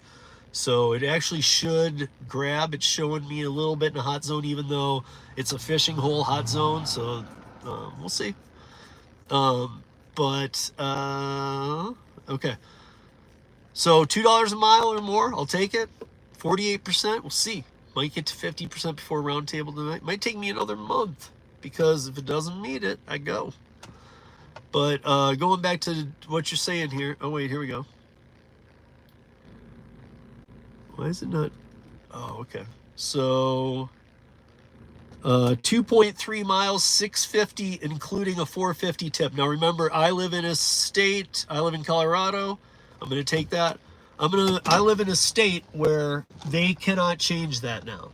So it actually should grab. It's showing me a little bit in a hot zone, even though it's a fishing hole hot zone. So we'll see. Okay. So $2 a mile or more, I'll take it. 48%, we'll see. Might get to 50% before roundtable tonight. Might take me another month, because if it doesn't meet it, I go. But going back to what you're saying here. Oh, wait, here we go. Why is it not? Oh, okay. So 2.3 miles, 650, including a 450 tip. Now remember, I live in a state, I live in Colorado. I'm going to take that. I live in a state where they cannot change that now.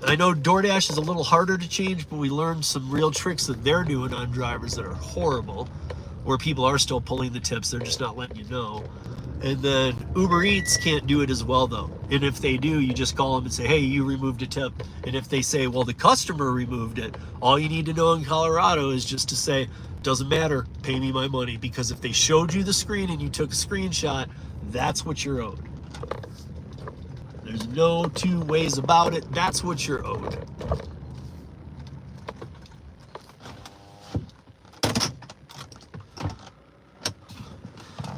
I know DoorDash is a little harder to change, but we learned some real tricks that they're doing on drivers that are horrible, where people are still pulling the tips, they're just not letting you know. And then Uber Eats can't do it as well, though. And if they do, you just call them and say, hey, you removed a tip. And if they say, well, the customer removed it, all you need to know in Colorado is just to say, doesn't matter, pay me my money. Because if they showed you the screen and you took a screenshot, that's what you're owed. There's no two ways about it. That's what you're owed.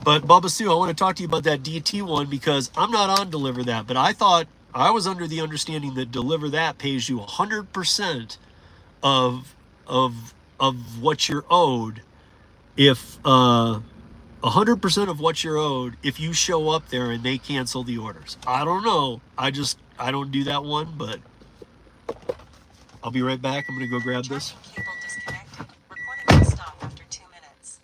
But Bubba Sue, I want to talk to you about that DT one because I'm not on Deliver That, but I thought I was under the understanding that Deliver That pays you 100% of what you're owed if 100% of what you're owed if you show up there and they cancel the orders. I don't know. I don't do that one, but I'll be right back. I'm gonna go grab this.
Charging cable disconnected. Recording will stop after 2 minutes.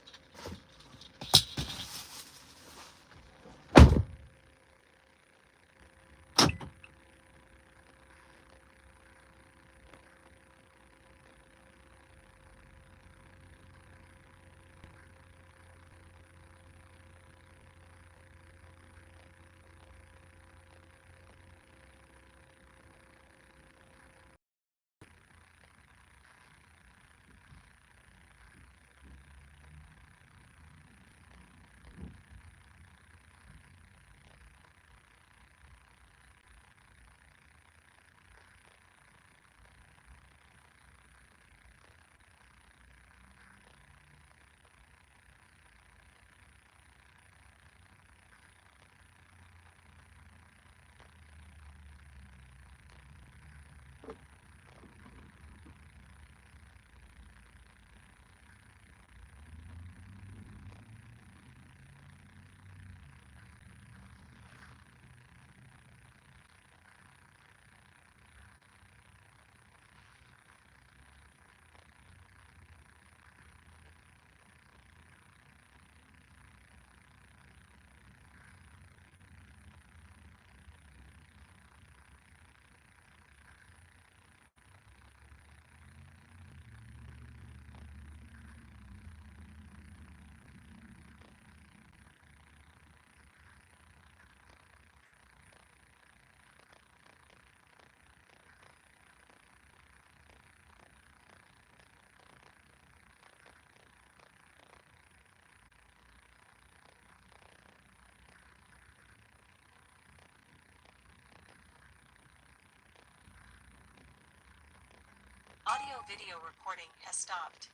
Audio-video recording has stopped.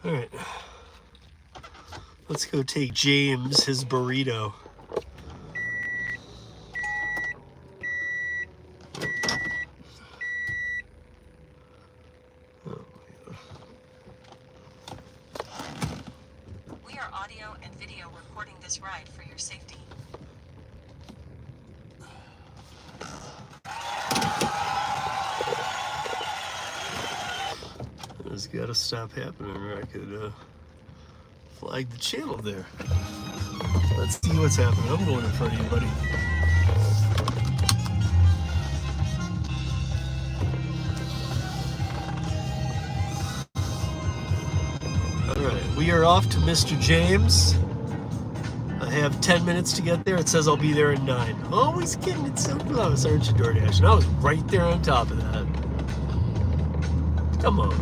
All right. Let's go take James his burrito.
We are audio and video recording this ride for your safety.
This got to stop happening, or I could flag the channel there. Let's see what's happening. I'm going in front of you, buddy. Alright, we are off to Mr. James. I have 10 minutes to get there. It says I'll be there in 9. Always getting it so close, aren't you, Doordash? And I was right there on top of that. Come on.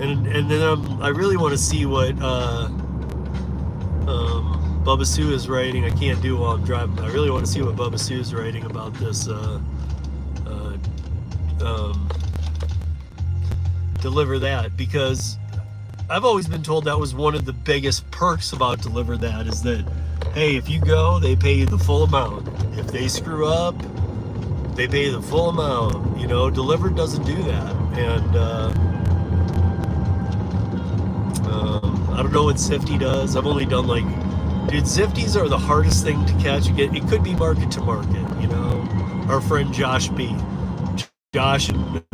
And then I really want to see what Bubba Sue is writing. I can't do while I'm driving, but I really want to see what Bubba Sue is writing about this Deliver That, because I've always been told that was one of the biggest perks about Deliver That, is that, hey, if you go, they pay you the full amount. If they screw up, they pay you the full amount. You know, Dlivrd doesn't do that. And I don't know what Zifty does. I've only done like, dude, Zifties are the hardest thing to catch. It could be market to market, you know. Our friend Josh B. Josh and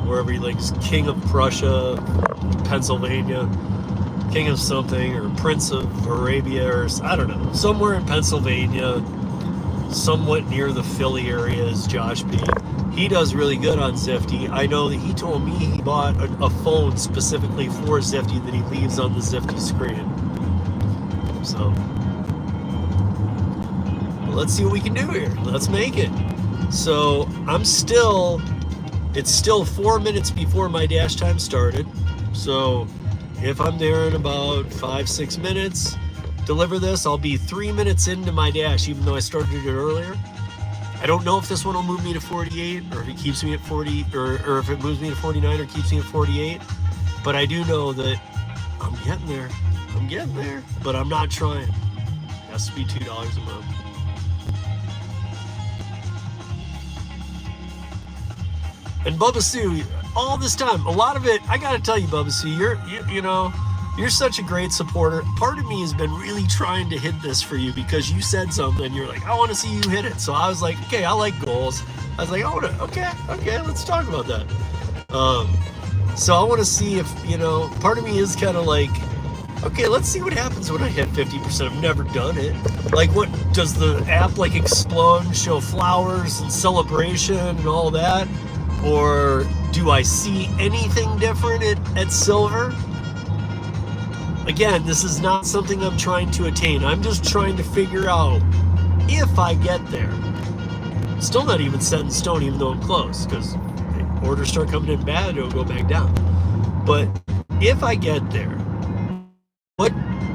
wherever he likes, King of Prussia, Pennsylvania, King of something, or Prince of Arabia, or I don't know, somewhere in Pennsylvania, somewhat near the Philly area is Josh B. He does really good on Zifty. I know that he told me he bought a phone specifically for Zifty that he leaves on the Zifty screen. So, well, let's see what we can do here. Let's make it. So, it's still 4 minutes before my dash time started. So, if I'm there in about 5-6 minutes, deliver this, I'll be 3 minutes into my dash, even though I started it earlier. I don't know if this one will move me to 48, or if it keeps me at 40, or if it moves me to 49 or keeps me at 48. But I do know that I'm getting there. I'm getting there, but I'm not trying. It has to be $2 a month. And Bubba Sue, all this time, a lot of it, I gotta tell you, Bubba Sue, you're such a great supporter. Part of me has been really trying to hit this for you because you said something. You're like, I want to see you hit it. So I was like, okay, I like goals. I was like, okay, let's talk about that. So I want to see if, part of me is kind of like, okay, let's see what happens when I hit 50%. I've never done it. Like, what does the app like explode and show flowers and celebration and all that? Or do I see anything different at silver? Again, this is not something I'm trying to attain. I'm just trying to figure out if I get there. Still not even set in stone, even though I'm close, because orders start coming in bad, it'll go back down. But if I get there, what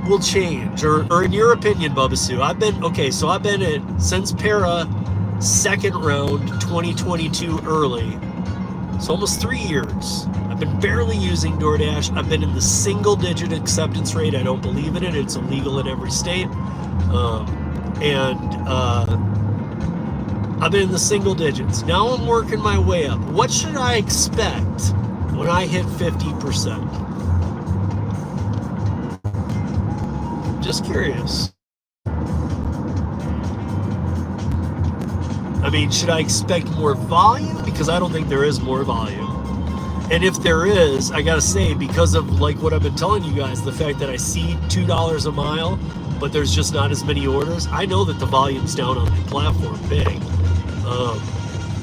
will change? Or in your opinion, Bubba Sue, I've been at, since Para, second round, 2022 early, so almost 3 years. I've been barely using Doordash. I've been in the single-digit acceptance rate. I don't believe in it. It's illegal in every state. I've been in the single digits. Now I'm working my way up. What should I expect when I hit 50%? Just curious. I mean, should I expect more volume? Because I don't think there is more volume. And if there is, I gotta say, because of like what I've been telling you guys, the fact that I see $2 a mile, but there's just not as many orders, I know that the volume's down on the platform big.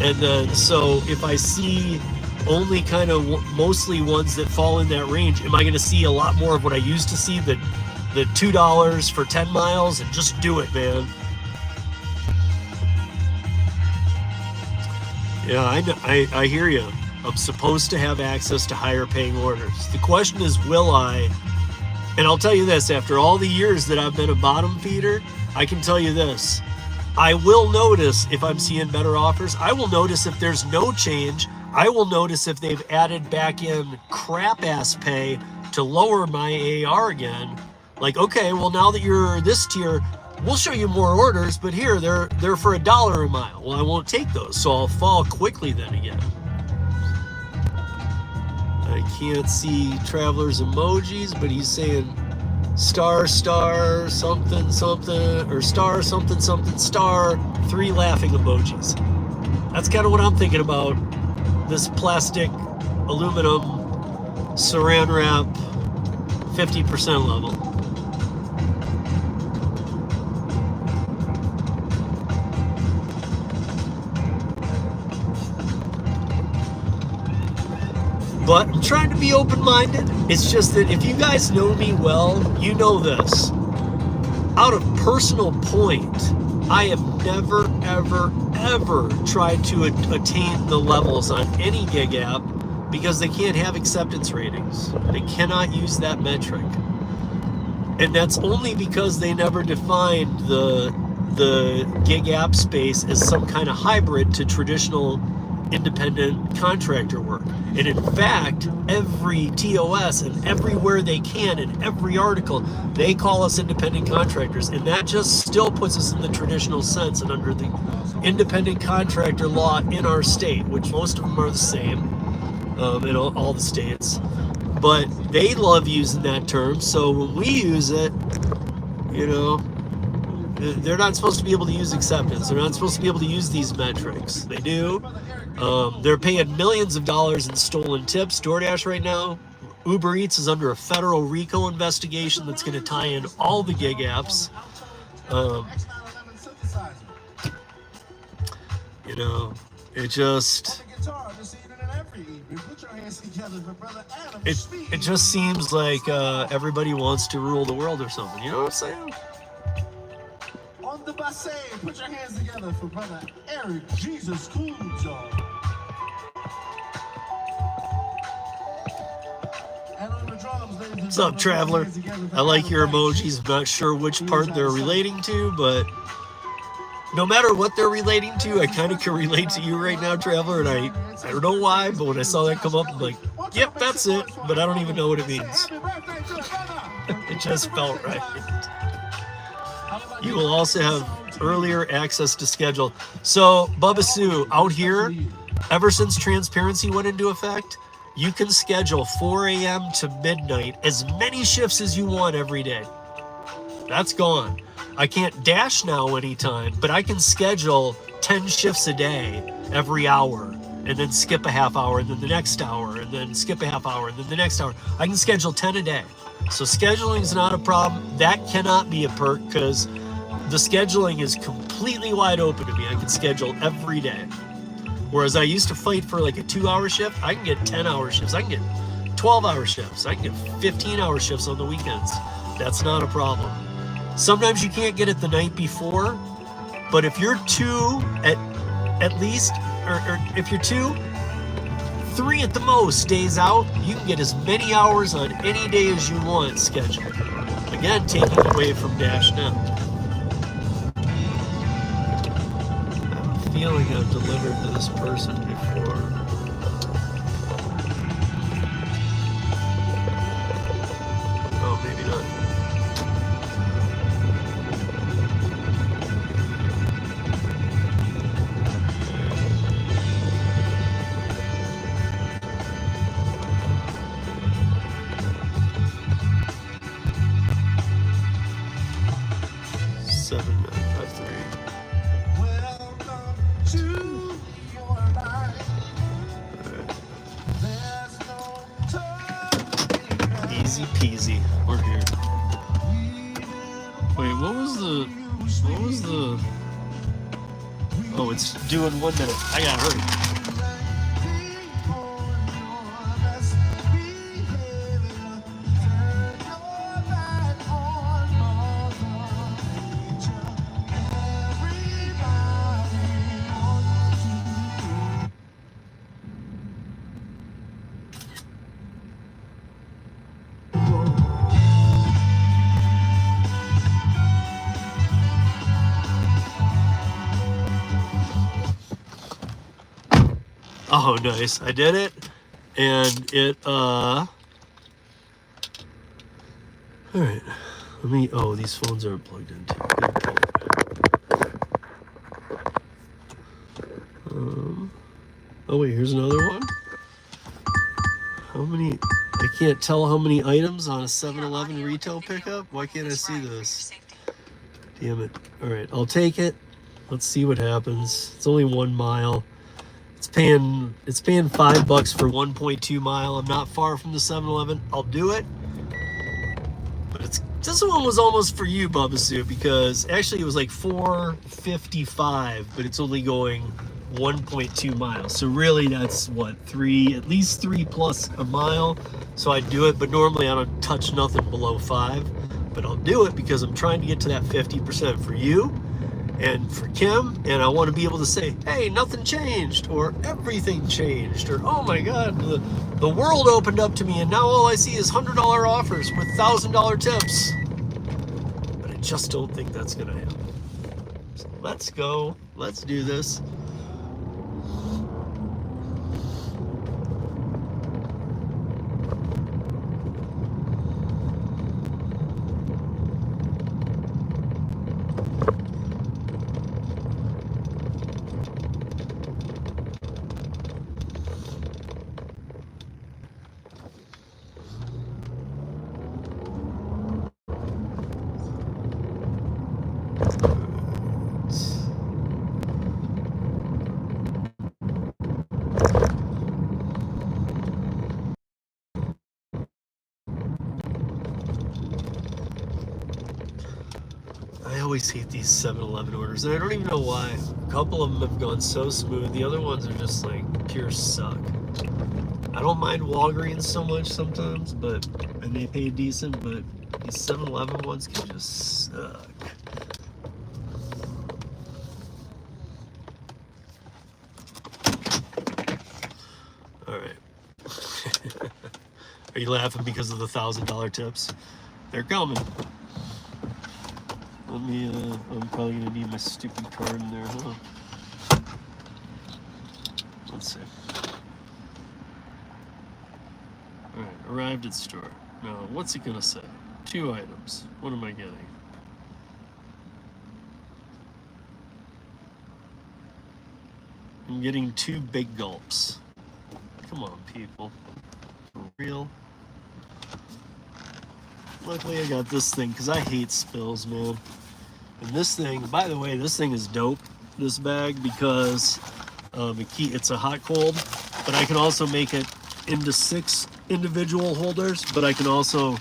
And then, so if I see only kind of mostly ones that fall in that range, am I gonna see a lot more of what I used to see, the $2 for 10 miles, and just do it, man. Yeah, I hear you. I'm supposed to have access to higher paying orders. The question is, will I? And I'll tell you this, after all the years that I've been a bottom feeder, I can tell you this. I will notice if I'm seeing better offers. I will notice if there's no change. I will notice if they've added back in crap ass pay to lower my AR again. Like, okay, well, now that you're this tier, we'll show you more orders, but here they're for $1 a mile. Well, I won't take those, so I'll fall quickly then again. I can't see Traveler's emojis, but he's saying star something something, or star something something star, 3 laughing emojis. That's kind of what I'm thinking about this plastic aluminum saran wrap 50% level. But I'm trying to be open-minded. It's just that if you guys know me well, you know this. Out of personal point, I have never, ever, ever tried to attain the levels on any gig app because they can't have acceptance ratings. They cannot use that metric. And that's only because they never defined the gig app space as some kind of hybrid to traditional independent contractor work. And in fact, every TOS and everywhere they can, in every article, they call us independent contractors. And that just still puts us in the traditional sense and under the independent contractor law in our state, which most of them are the same in all the states. But they love using that term. So when we use it, you know, they're not supposed to be able to use acceptance. They're not supposed to be able to use these metrics. They do. They're paying millions of dollars in stolen tips. Doordash right now, Uber Eats is under a federal RICO investigation that's going to tie in all the gig apps. You know, it just it just seems like everybody wants to rule the world or something. You know what I'm saying?
On the bus, put your hands together for brother Eric Jesus Coons, y'all.
What's up, Traveler? I like your emojis. I'm not sure which part they're relating to, but no matter what they're relating to, I kind of can relate to you right now, Traveler, and I don't know why, but when I saw that come up, I'm like, yep, that's it, but I don't even know what it means. It just felt right. You will also have earlier access to schedule. So, Bubba Sue, out here, ever since transparency went into effect, you can schedule 4 a.m. to midnight, as many shifts as you want every day. That's gone. I can't dash now anytime, but I can schedule 10 shifts a day every hour, and then skip a half hour, and then the next hour, and then skip a half hour, and then the next hour. I can schedule 10 a day. So scheduling is not a problem. That cannot be a perk because the scheduling is completely wide open to me. I can schedule every day. Whereas I used to fight for like a 2-hour shift, I can get 10-hour shifts. I can get 12-hour shifts. I can get 15-hour shifts on the weekends. That's not a problem. Sometimes you can't get it the night before, but if you're 2 at least, or if you're 2, 3 at the most days out, you can get as many hours on any day as you want scheduled. Again, taking away from Dash Now. I feel like I've delivered to this person before. Oh, maybe not. Easy peasy. We're here. Wait, what was the... Oh, it's doing 1 minute. I gotta hurry. Oh, nice. I did it, and it, all right. Let me, oh, these phones aren't plugged in too. Oh, wait, here's another one. How many, I can't tell how many items on a 7-Eleven retail pickup. Why can't I see this? Damn it. All right, I'll take it. Let's see what happens. It's only 1 mile. It's paying $5 for 1.2 mile. I'm not far from the 7-Eleven. I'll do it. But this one was almost for you, Bubba Sue, because actually it was like $4.55, but it's only going 1.2 miles. So really that's what, at least 3 plus a mile. So I do it, but normally I don't touch nothing below 5. But I'll do it because I'm trying to get to that 50% for you and for Kim, and I want to be able to say, hey, nothing changed, or everything changed, or oh my God, the world opened up to me, and now all I see is $100 offers with $1,000 tips. But I just don't think that's gonna happen. So let's go. Let's do this. I always hate these 7-Eleven orders, and I don't even know why. A couple of them have gone so smooth. The other ones are just like pure suck. I don't mind Walgreens so much sometimes, and they pay decent, but these 7-Eleven ones can just suck. All right. Are you laughing because of the $1,000 tips? They're coming. Let me, I'm probably gonna need my stupid card in there, huh? Let's see. Alright, arrived at store. Now, what's it gonna say? 2 items. What am I getting? I'm getting 2 big gulps. Come on, people. For real? Luckily I got this thing, because I hate spills, man. And this thing, by the way, this thing is dope, this bag, because it's a hot cold, but I can also make it into 6 individual holders, but I can also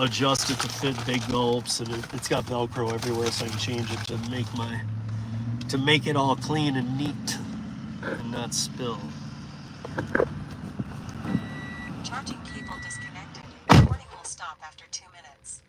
adjust it to fit big gulps, and it's got Velcro everywhere, so I can change it to make it all clean and neat and not spill.
Charging cable disconnected. Recording will stop after 2 minutes.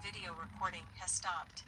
video recording has stopped.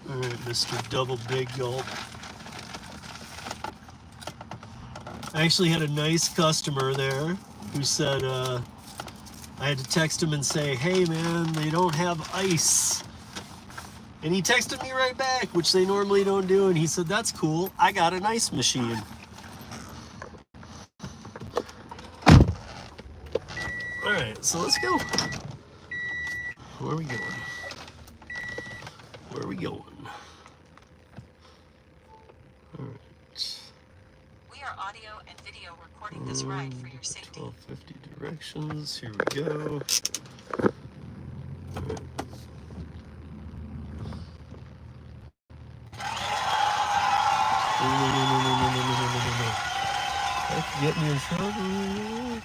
All right, Mr. Double Big Gulp. I actually had a nice customer there who said, I had to text him and say, hey man, they don't have ice. And he texted me right back, which they normally don't do, and he said, that's cool, I got an ice machine. All right, so let's go. Where are we going? Where are we going? All right.
We are audio and video recording this ride for your safety.
1250 directions. Here we go. No. Get me in trouble.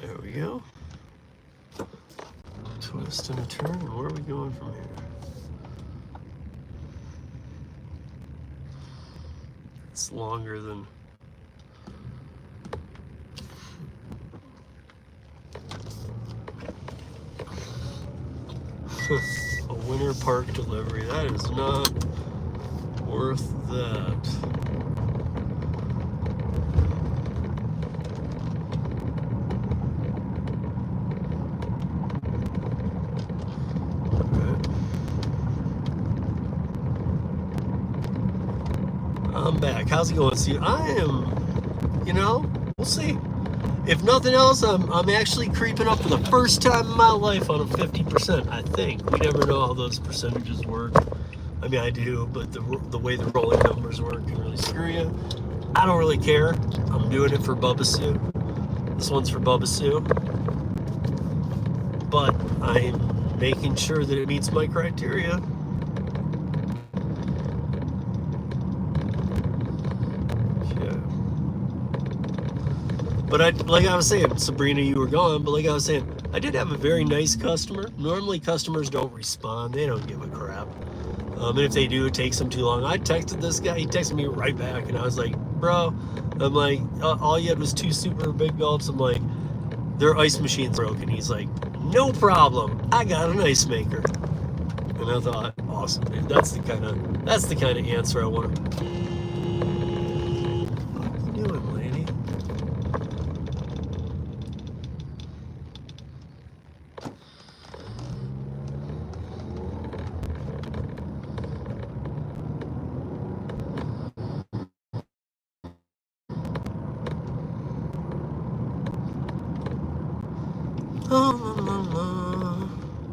There we go. Twist and a turn. Where are we going from here? It's longer than A winter park delivery. That is not worth that. I'm back. How's it going, Steve? I am, we'll see. If nothing else, I'm actually creeping up for the first time in my life on a 50%, I think. We never know how those percentages work. I mean, I do, but the way the rolling numbers work can really screw you. I don't really care. I'm doing it for Bubba Sue. This one's for Bubba Sue. But I'm making sure that it meets my criteria. But like I was saying, Sabrina, you were gone, but like I was saying, I did have a very nice customer. Normally customers don't respond. They don't give a crap. And if they do, it takes them too long. I texted this guy. He texted me right back, and I was like, bro, I'm like, all you had was 2 super big gulps. I'm like, their ice machine's broken. He's like, no problem. I got an ice maker. And I thought, awesome, dude. That's the kind of answer I want. What are you doing, lady?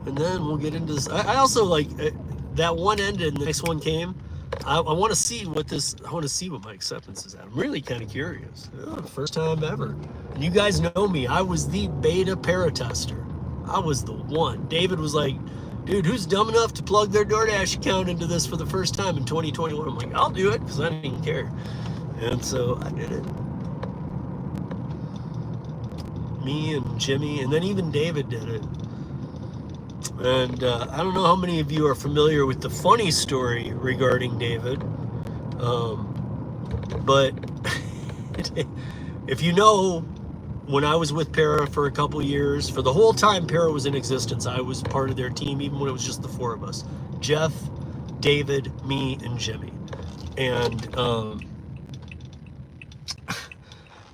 And then we'll get into this. I also like that one ended and the next one came. I want to see what my acceptance is at. I'm really kind of curious. First time ever. And you guys know me. I was the beta paratester. I was the one. David was like, dude, who's dumb enough to plug their Doordash account into this for the first time in 2021? I'm like, I'll do it because I didn't even care. And so I did it. Me and Jimmy, and then even David did it. And I don't know how many of you are familiar with the funny story regarding David, but if you know, when I was with Para for a couple years, for the whole time Para was in existence, I was part of their team, even when it was just the 4 of us: Jeff, David, me, and Jimmy.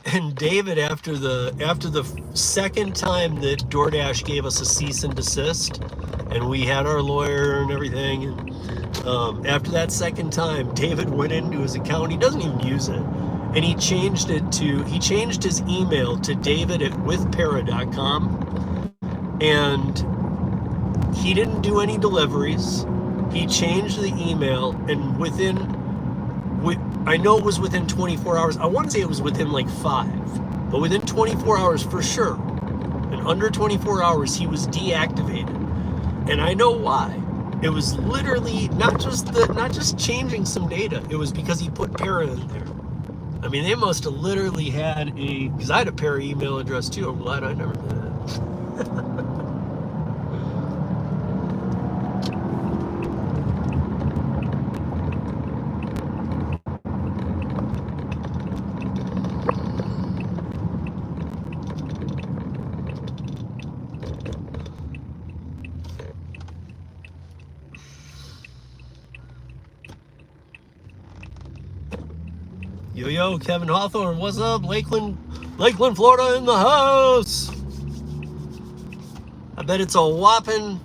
And David, after the second time that Doordash gave us a cease and desist, and we had our lawyer and everything, and after that second time, David went into his account. He doesn't even use it, and he changed his email to david@withpara.com, and he didn't do any deliveries. He changed the email, and I know it was within 24 hours. I want to say it was within like 5, but within 24 hours for sure. And under 24 hours, he was deactivated. And I know why. It was literally not just changing some data. It was because he put Para in there. I mean, they must have literally had because I had a Para email address too. I'm glad I never did it. Yo, Kevin Hawthorne, what's up? Lakeland, Florida in the house. I bet it's a whopping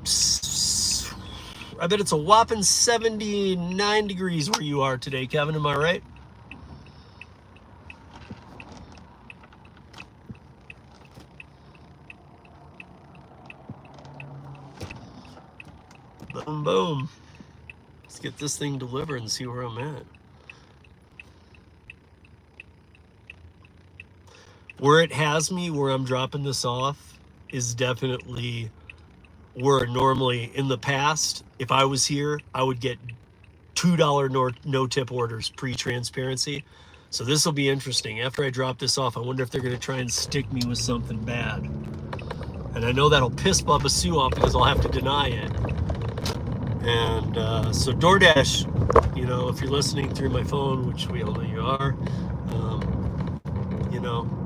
79 degrees where you are today, Kevin. Am I right? Boom, boom. Let's get this thing delivered and see where I'm at. Where it has me, where I'm dropping this off, is definitely where normally in the past, if I was here, I would get $2 no-tip orders pre-transparency. So this will be interesting. After I drop this off, I wonder if they're going to try and stick me with something bad. And I know that'll piss Bubba Sue off because I'll have to deny it. And so Doordash, if you're listening through my phone, which we all know you are,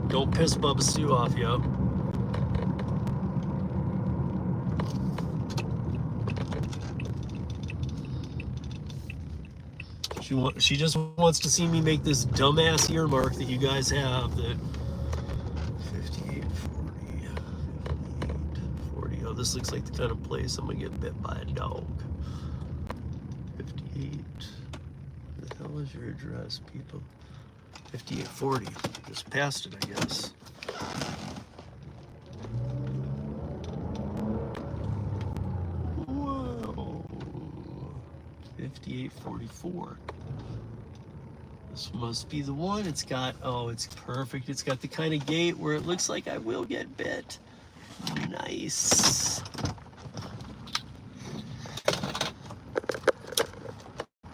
don't piss Bubba Sue off, yo. She just wants to see me make this dumbass earmark that you guys have. That 58, 40, 40. Oh, this looks like the kind of place I'm gonna get bit by a dog. 58. What the hell is your address, people? 5840. Just passed it, I guess. Whoa. 5844. This must be the one. It's got, oh, it's perfect. It's got the kind of gate where it looks like I will get bit. Nice.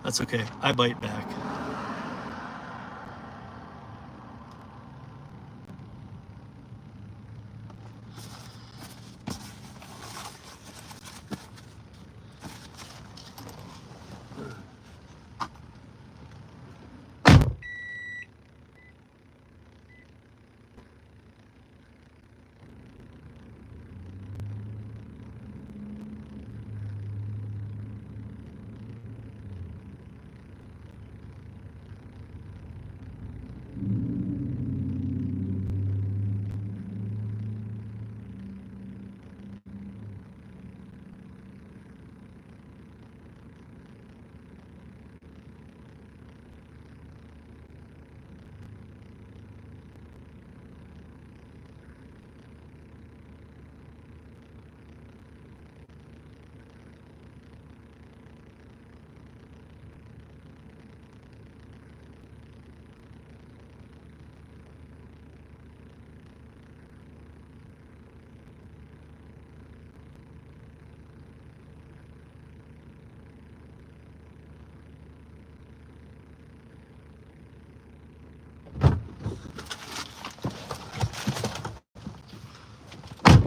That's okay. I bite back.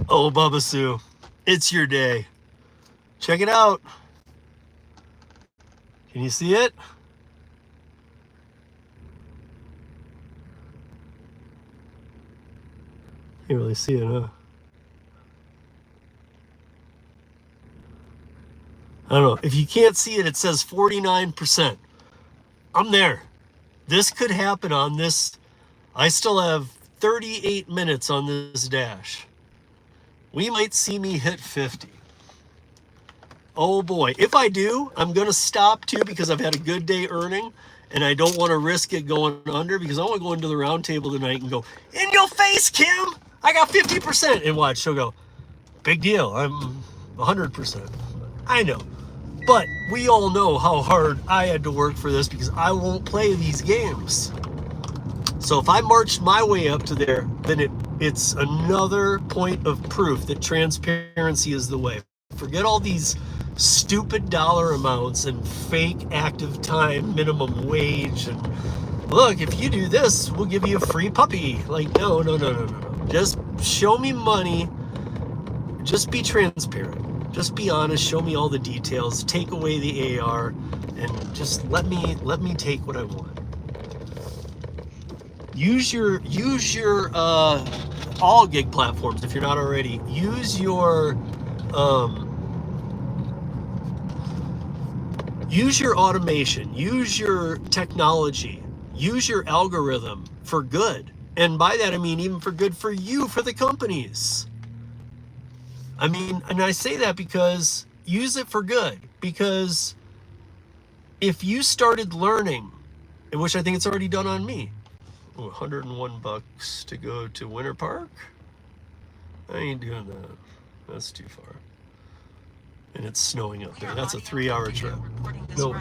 Oh, Bubba Sue, it's your day. Check it out. Can you see it? Can't really see it, huh? I don't know. If you can't see it, it says 49%. I'm there. This could happen on this. I still have 38 minutes on this dash. We might see me hit 50. Oh boy. If I do, I'm going to stop too because I've had a good day earning and I don't want to risk it going under because I want to go into the round table tonight and go, in your face, Kim! I got 50%. And watch, she'll go, big deal. I'm 100%. I know. But we all know how hard I had to work for this because I won't play these games. So if I marched my way up to there, then it's another point of proof that transparency is the way. Forget all these stupid dollar amounts and fake active time minimum wage and look, if you do this, we'll give you a free puppy. Like, no. Just show me money. Just be transparent. Just be honest. Show me all the details. Take away the AR and just let me take what I want. Use your all gig platforms if you're not already. Use your automation. Use your technology. Use your algorithm for good. And by that I mean even for good for you, for the companies. I mean, and I say that because use it for good. Because if you started learning, and which I think it's already done on me. Ooh, $101 to go to Winter Park? I ain't doing that. That's too far. And it's snowing up there. That's a 3-hour trip. No.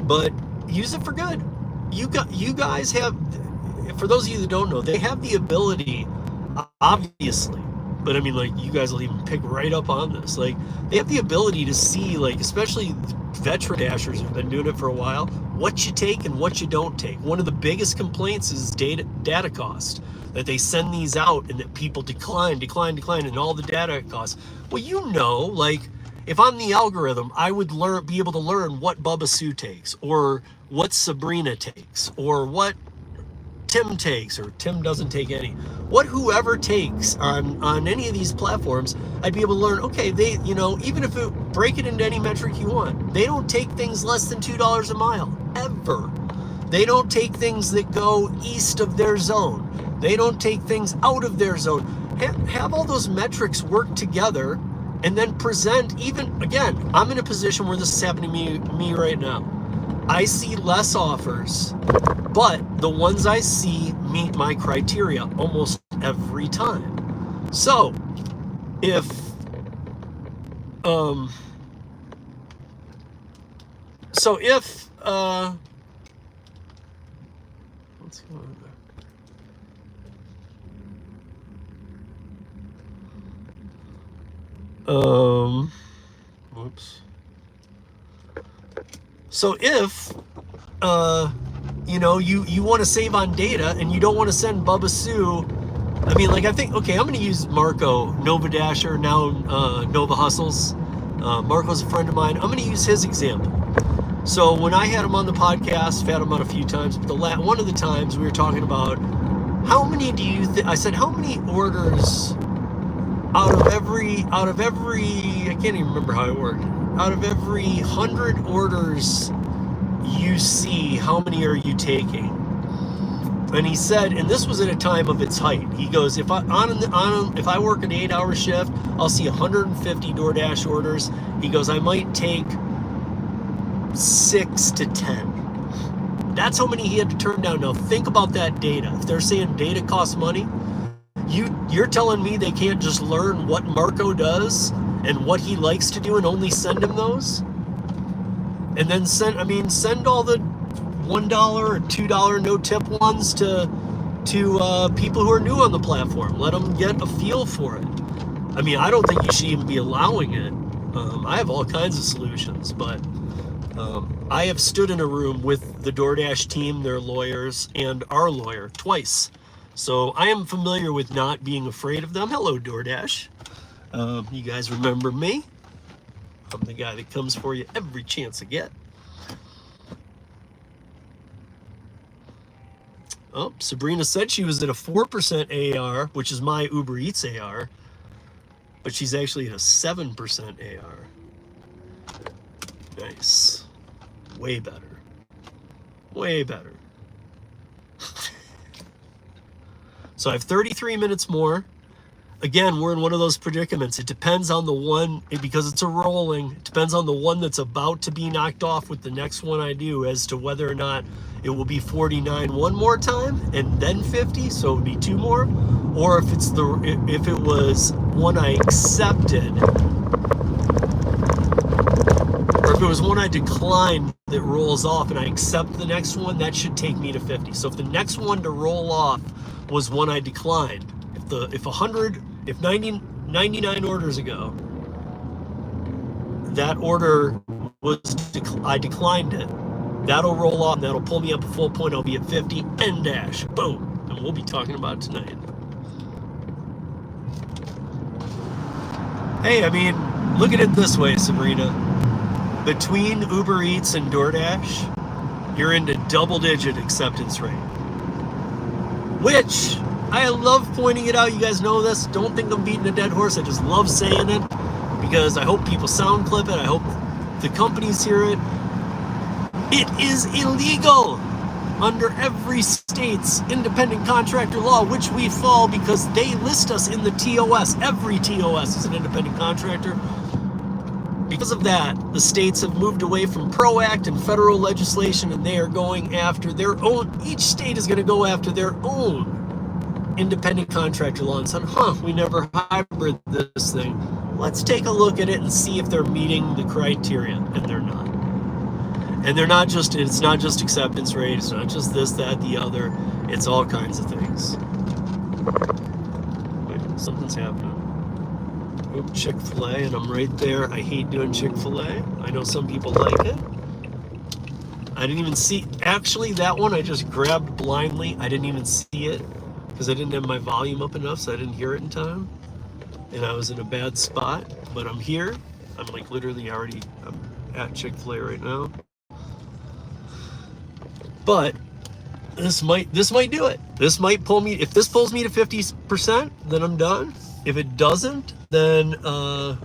But use it for good. You guys have, for those of you that don't know, they have the ability, obviously, but I mean, like, you guys will even pick right up on this. Like, they have the ability to see, like, especially veteran dashers who've been doing it for a while, what you take and what you don't take. One of the biggest complaints is data cost, that they send these out and that people decline, and all the data costs. Well, you know, like, if I'm the algorithm, I would be able to learn what Bubba Sue takes, or what Sabrina takes, or what Tim takes, or Tim doesn't take any. What whoever takes on any of these platforms, I'd be able to learn, okay, they, you know, even if it, break it into any metric you want, they don't take things less than $2 a mile, ever. They don't take things that go east of their zone. They don't take things out of their zone. Have all those metrics work together and then present. Even, again, I'm in a position where this is happening to me right now. I see less offers, but the ones I see meet my criteria almost every time. So if what's going on there? Whoops. So if, you know, you want to save on data and you don't want to send Bubba Sue, I mean, like, I think, okay, I'm going to use Marco, Nova Dasher, now Nova Hustles. Marco's a friend of mine. I'm going to use his example. So when I had him on the podcast, I've had him on a few times, but one of the times we were talking about how many do you think, I said, how many orders out of every, I can't even remember how it worked. Out of every 100 orders you see, how many are you taking? And he said, and this was at a time of its height. He goes, if I work an 8-hour shift, I'll see 150 DoorDash orders. He goes, I might take 6 to 10. That's how many he had to turn down. Now think about that data. If they're saying data costs money, you're telling me they can't just learn what Marco does and what he likes to do and only send him those? And then send all the $1 or $2 no tip ones to people who are new on the platform. Let them get a feel for it. I mean, I don't think you should even be allowing it. I have all kinds of solutions, but I have stood in a room with the DoorDash team, their lawyers, and our lawyer twice. So I am familiar with not being afraid of them. Hello, DoorDash. You guys remember me? I'm the guy that comes for you every chance I get. Oh, Sabrina said she was at a 4% AR, which is my Uber Eats AR, but she's actually at a 7% AR. Nice. Way better. Way better. So I have 33 minutes more. Again, we're in one of those predicaments. It depends on the one, because it's a rolling, it depends on the one that's about to be knocked off with the next one I do as to whether or not it will be 49 one more time and then 50, so it would be 2 more, or if it was one I accepted, or if it was one I declined that rolls off and I accept the next one, that should take me to 50. So if the next one to roll off was one I declined, if 99 orders ago, that order was, I declined it, that'll roll off, that'll pull me up a full point, I'll be at 50, and dash, boom, and we'll be talking about it tonight. Hey, I mean, look at it this way, Sabrina. Between Uber Eats and DoorDash, you're into double-digit acceptance rate, which I love pointing it out. You guys know this. Don't think I'm beating a dead horse. I just love saying it because I hope people sound clip it. I hope the companies hear it. It is illegal under every state's independent contractor law, which we fall because they list us in the TOS. Every TOS is an independent contractor. Because of that, the states have moved away from PRO Act and federal legislation, and they are going after their own. Each state is going to go after their own independent contractor law and said, we never hybrid this thing. Let's take a look at it and see if they're meeting the criteria, and they're not. And they're not just, it's not just acceptance rate, it's not just this, that, the other, it's all kinds of things. Wait, something's happening. Oh, Chick-fil-A, and I'm right there. I hate doing Chick-fil-A. I know some people like it. I didn't even see, actually that one I just grabbed blindly. I didn't even see it because I didn't have my volume up enough, so I didn't hear it in time. And I was in a bad spot, but I'm here. I'm like literally I'm at Chick-fil-A right now. But This might do it. This might pull me. If this pulls me to 50%, then I'm done. If it doesn't, then I'll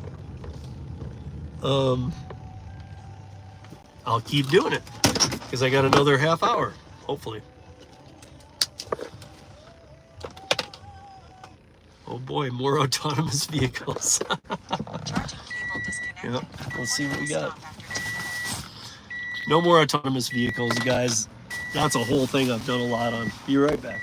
keep doing it because I got another half hour, hopefully. Oh boy, more autonomous vehicles.
Charging cable disconnected.
Yeah, let's see what we got.
Stop after 2 minutes.
No more autonomous vehicles, guys. That's a whole thing I've done a lot on. Be right back.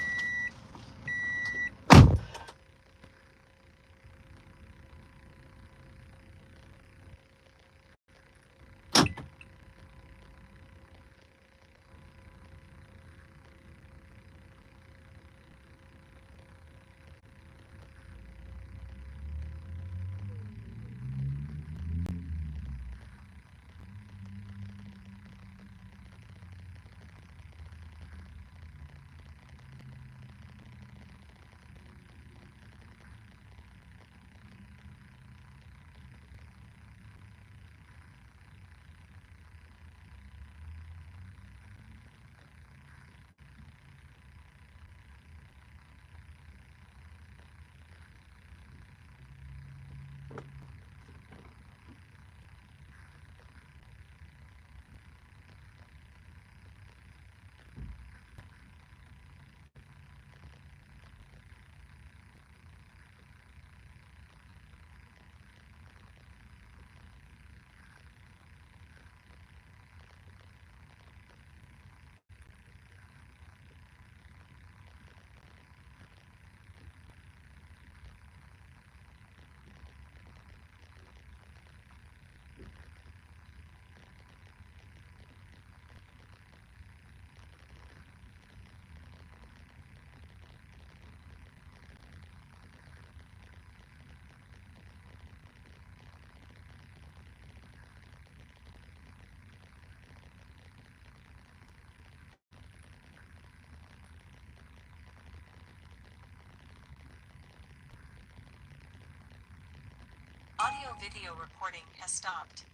Audio-video recording has stopped.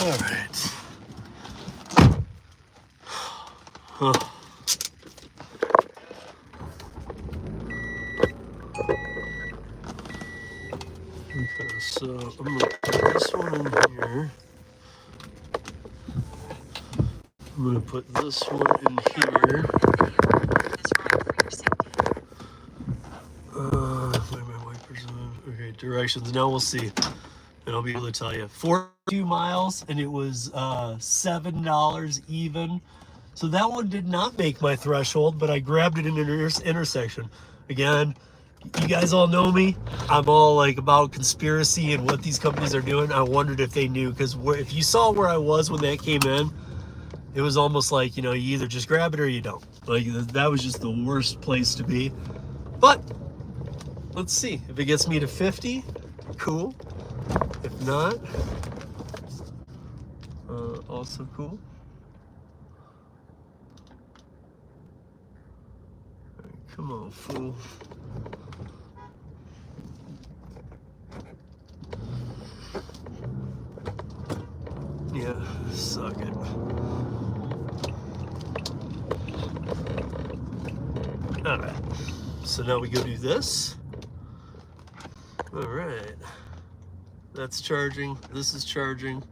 All right. Huh. Okay, so I'm gonna put this one in here. I'm gonna put this one in here. Where are my wipers on? Okay, directions. Now we'll see. And I'll be able to tell you. 42 miles, and it was $7 even. So that one did not make my threshold, but I grabbed it in an intersection. Again, you guys all know me. I'm all like about conspiracy and what these companies are doing. I wondered if they knew, because if you saw where I was when that came in, it was almost like, you either just grab it or you don't. Like, that was just the worst place to be. But let's see. If it gets me to 50, cool. If not, also cool. Right, come on, fool. Yeah, suck it. All right, so now we go do this. All right, that's charging. This is charging.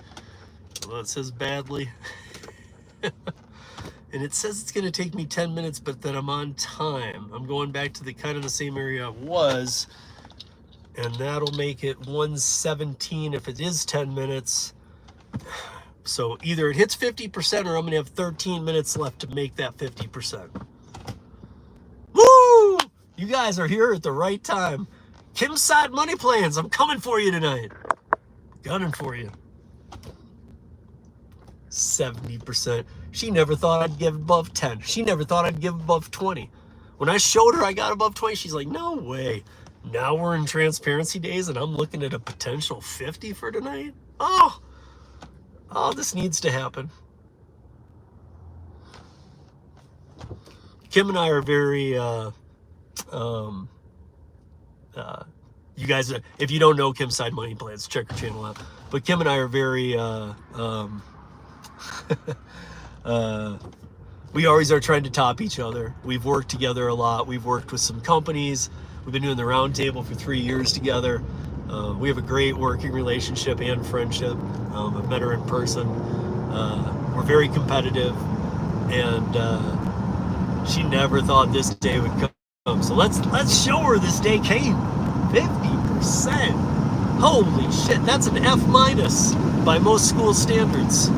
Well, it says badly. And it says it's going to take me 10 minutes, but that I'm on time. I'm going back to the kind of the same area I was, and that'll make it 1:17 if it is 10 minutes. So either it hits 50% or I'm going to have 13 minutes left to make that 50%. Woo! You guys are here at the right time. Kim's Side Money Plans, I'm coming for you tonight. Gunning for you. 70%. She never thought I'd give above 10. She never thought I'd give above 20. When I showed her I got above 20, she's like, no way. Now we're in transparency days and I'm looking at a potential 50 for tonight? Oh, this needs to happen. Kim and I are very, you guys, if you don't know Kim's Side Money Plans, check her channel out. But Kim and I are very, we always are trying to top each other. I've worked together a lot. We've worked with some companies. We've been doing the round table for 3 years together. We have a great working relationship and friendship. I've met her in person. We're very competitive, and she never thought this day would come. So let's show her this day came. 50%. Holy shit, that's an F- by most school standards.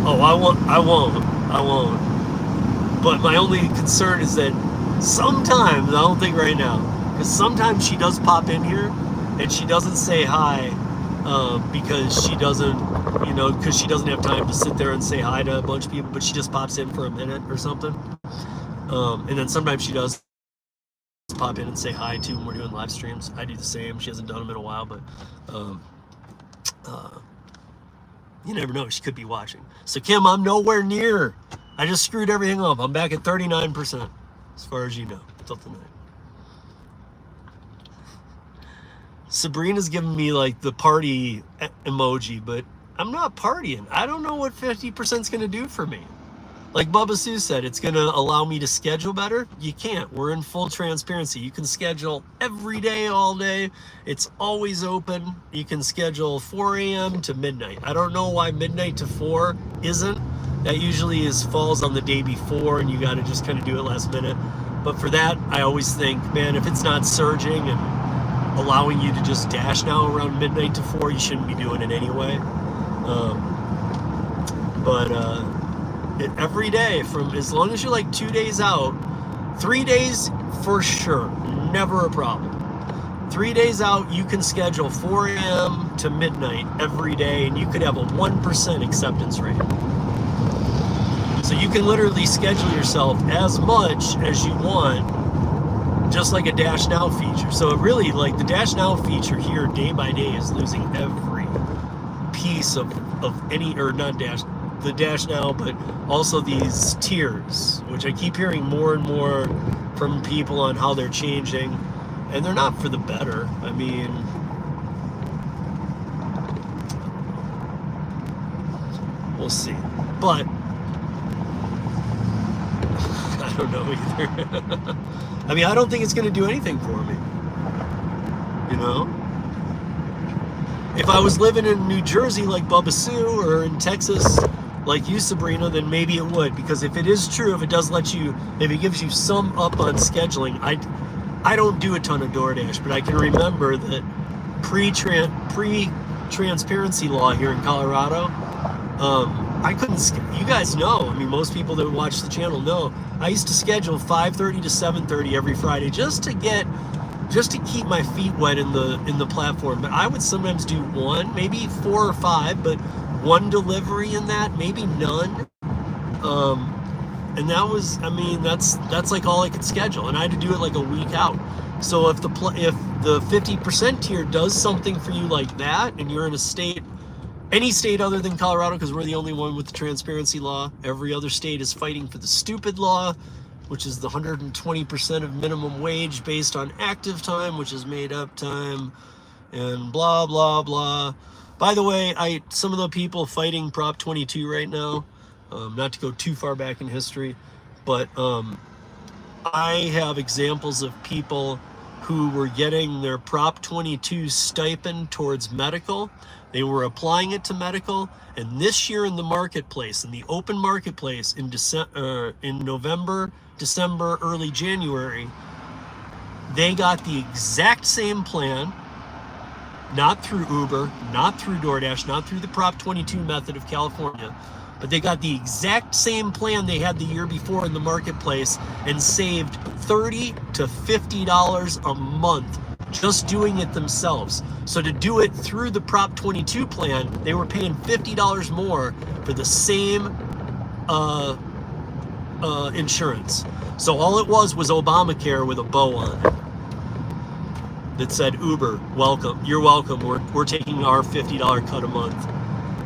Oh, I won't. But my only concern is that sometimes, I don't think right now, because sometimes she does pop in here and she doesn't say hi because she doesn't, because she doesn't have time to sit there and say hi to a bunch of people, but she just pops in for a minute or something. And then sometimes she does pop in and say hi too when we're doing live streams. I do the same. She hasn't done them in a while, but you never know. She could be watching. So Kim, I'm nowhere near. I just screwed everything up. I'm back at 39%, as far as you know, till tonight. Sabrina's giving me like the party emoji, but I'm not partying. I don't know what 50% is going to do for me. Like Bubba Sue said, it's going to allow me to schedule better. You can't. We're in full transparency. You can schedule every day, all day. It's always open. You can schedule 4 a.m. to midnight. I don't know why midnight to 4 isn't. That usually falls on the day before, and you got to just kind of do it last minute. But for that, I always think, man, if it's not surging and allowing you to just dash now around midnight to 4, you shouldn't be doing it anyway. Every day, from as long as you're like 2 days out, 3 days for sure, never a problem. 3 days out, you can schedule 4 a.m. to midnight every day, and you could have a 1% acceptance rate. So you can literally schedule yourself as much as you want, just like a Dash Now feature. So it really, like the Dash Now feature here, day by day, is losing every piece of any, or not the Dash Now, but also these tiers, which I keep hearing more and more from people on how they're changing, and they're not for the better. I mean, we'll see. But I don't know either. I mean, I don't think it's going to do anything for me. You know? If I was living in New Jersey like Bubba Sue, or in Texas like you, Sabrina, then maybe it would. Because if it is true, if it does let you, if it gives you some up on scheduling, I don't do a ton of DoorDash, but I can remember that pre-transparency law here in Colorado, I couldn't, you guys know, I mean, most people that watch the channel know, I used to schedule 5:30 to 7:30 every Friday just to keep my feet wet in the platform. But I would sometimes do one, maybe 4 or 5, but one delivery in that, maybe none. And that was, I mean, that's like all I could schedule, and I had to do it like a week out. So if the 50% tier does something for you like that, and you're in a state, any state other than Colorado, because we're the only one with the transparency law, every other state is fighting for the stupid law, which is the 120% of minimum wage based on active time, which is made up time, and blah, blah, blah. By the way, some of the people fighting Prop 22 right now, not to go too far back in history, but I have examples of people who were getting their Prop 22 stipend towards medical. They were applying it to medical, and this year in the marketplace, in the open marketplace, in November, December, early January, they got the exact same plan, not through Uber, not through DoorDash, not through the Prop 22 method of California, but they got the exact same plan they had the year before in the marketplace and saved $30 to $50 a month just doing it themselves. So to do it through the Prop 22 plan, they were paying $50 more for the same insurance. So all it was Obamacare with a bow on it that said, Uber, welcome, you're welcome, we're taking our $50 cut a month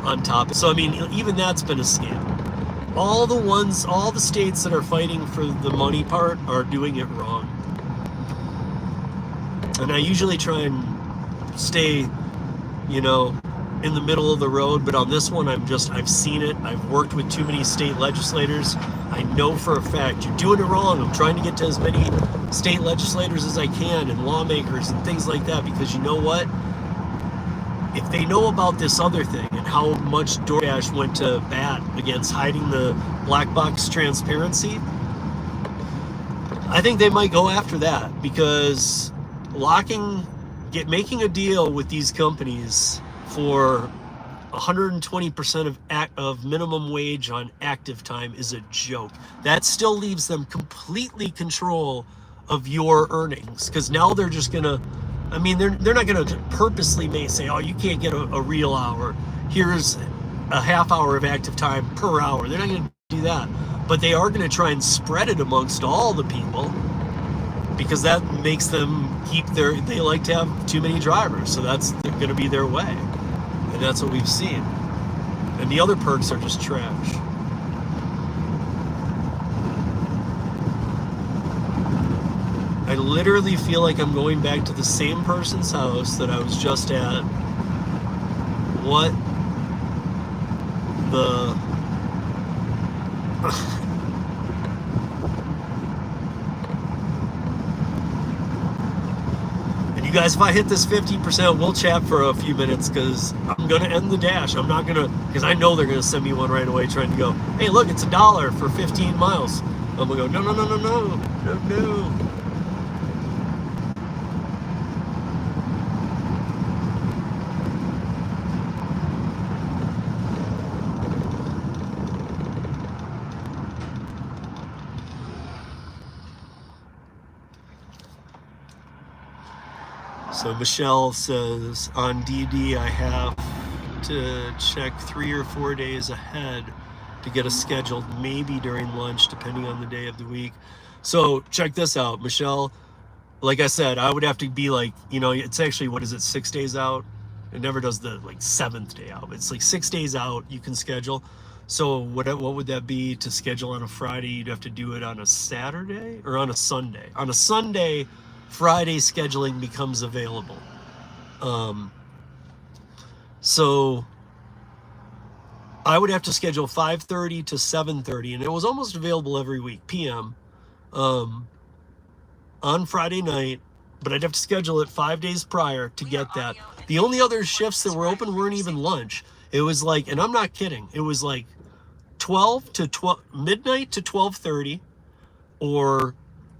on top. So I mean, even that's been a scam. All the states that are fighting for the money part are doing it wrong. And I usually try and stay, you know, in the middle of the road, but on this one, I've seen it. I've worked with too many state legislators. I know for a fact you're doing it wrong. I'm trying to get to as many state legislators as I can, and lawmakers and things like that, because you know what? If they know about this other thing and how much DoorDash went to bat against hiding the black box transparency, I think they might go after that, because making a deal with these companies for 120% of minimum wage on active time is a joke. That still leaves them completely control of your earnings, because now they're just gonna, I mean, they're not gonna purposely say, oh, you can't get a real hour, here's a half hour of active time per hour. They're not gonna do that, but they are gonna try and spread it amongst all the people, because that makes them they like to have too many drivers, so that's going to be their way, and that's what we've seen. And the other perks are just trash. I literally feel like I'm going back to the same person's house that I was just at. What the... You guys, if I hit this 50%, we'll chat for a few minutes, because I'm going to end the dash. I'm not going to, because I know they're going to send me one right away trying to go, hey, look, it's $1 for 15 miles. I'm going to go, no, no, no, no, no, no, no. So Michelle says, on DD, I have to check 3 or 4 days ahead to get a scheduled, maybe during lunch, depending on the day of the week. So check this out, Michelle. Like I said, I would have to be like, you know, it's actually, what is it, 6 days out? It never does the like 7th day out. It's like 6 days out you can schedule. So what would that be to schedule on a Friday? You'd have to do it on a Saturday or on a Sunday. On a Sunday, Friday scheduling becomes available. So I would have to schedule 5:30 to 7:30, and it was almost available every week, PM, on Friday night, but I'd have to schedule it 5 days prior to get that. The only other shifts that were open weren't even lunch. It was like, and I'm not kidding, it was like 12 to 12, midnight to 12:30, or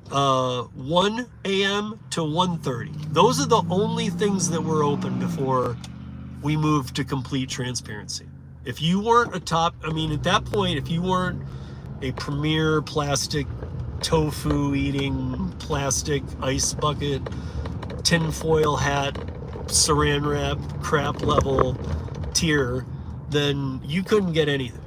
1 a.m. to 1:30. Those are the only things that were open before we moved to complete transparency. If you weren't a top, I mean, at that point, if you weren't a premier plastic tofu eating, plastic ice bucket, tinfoil hat, saran wrap, crap level tier, then you couldn't get anything.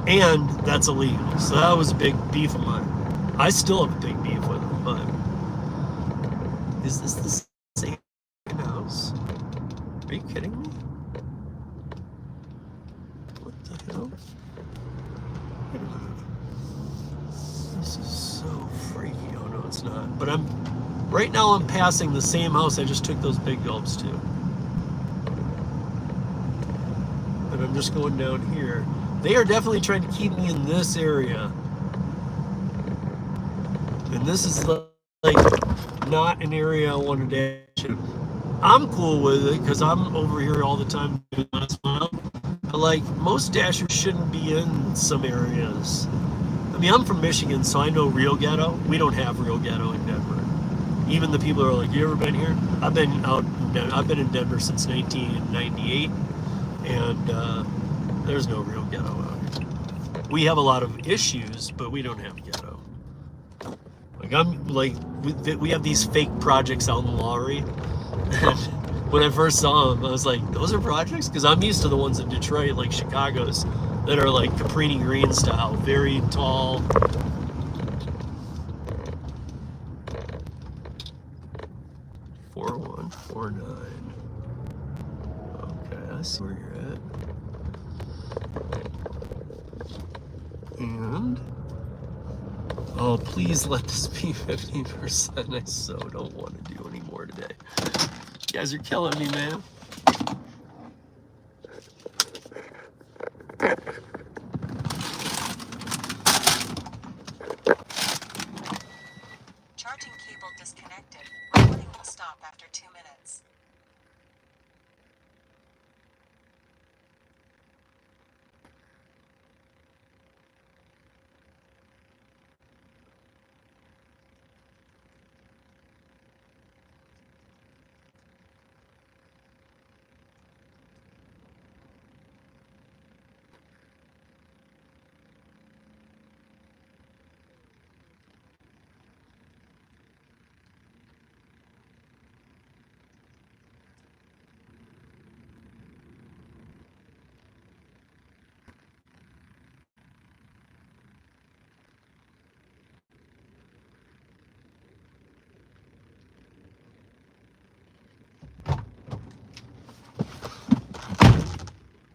And that's illegal. So that was a big beef of mine. I still have a big beef with them, but is this the same house? Are you kidding me? What the hell? Wait a minute. This is so freaky. Oh no, it's not. But right now I'm passing the same house I just took those big gulps to. And I'm just going down here. They are definitely trying to keep me in this area. And this is like not an area I want to dash in. I'm cool with it because I'm over here all the time doing this. But like, most dashers shouldn't be in some areas. I mean, I'm from Michigan, so I know real ghetto. We don't have real ghetto in Denver. Even the people are like, "You ever been here?" I've been in Denver since 1998, and there's no real ghetto out here. We have a lot of issues, but we don't have ghetto. Like we have these fake projects out in Lowry. And when I first saw them, I was like, "Those are projects?" Because I'm used to the ones in Detroit, like Chicago's, that are like Caprini Green style, very tall. 4149. Okay, I see where you're at. And oh, please let this be 15%. I so don't want to do any more today. You guys are killing me, man.
Charging cable disconnected. Recording will stop after 2 minutes.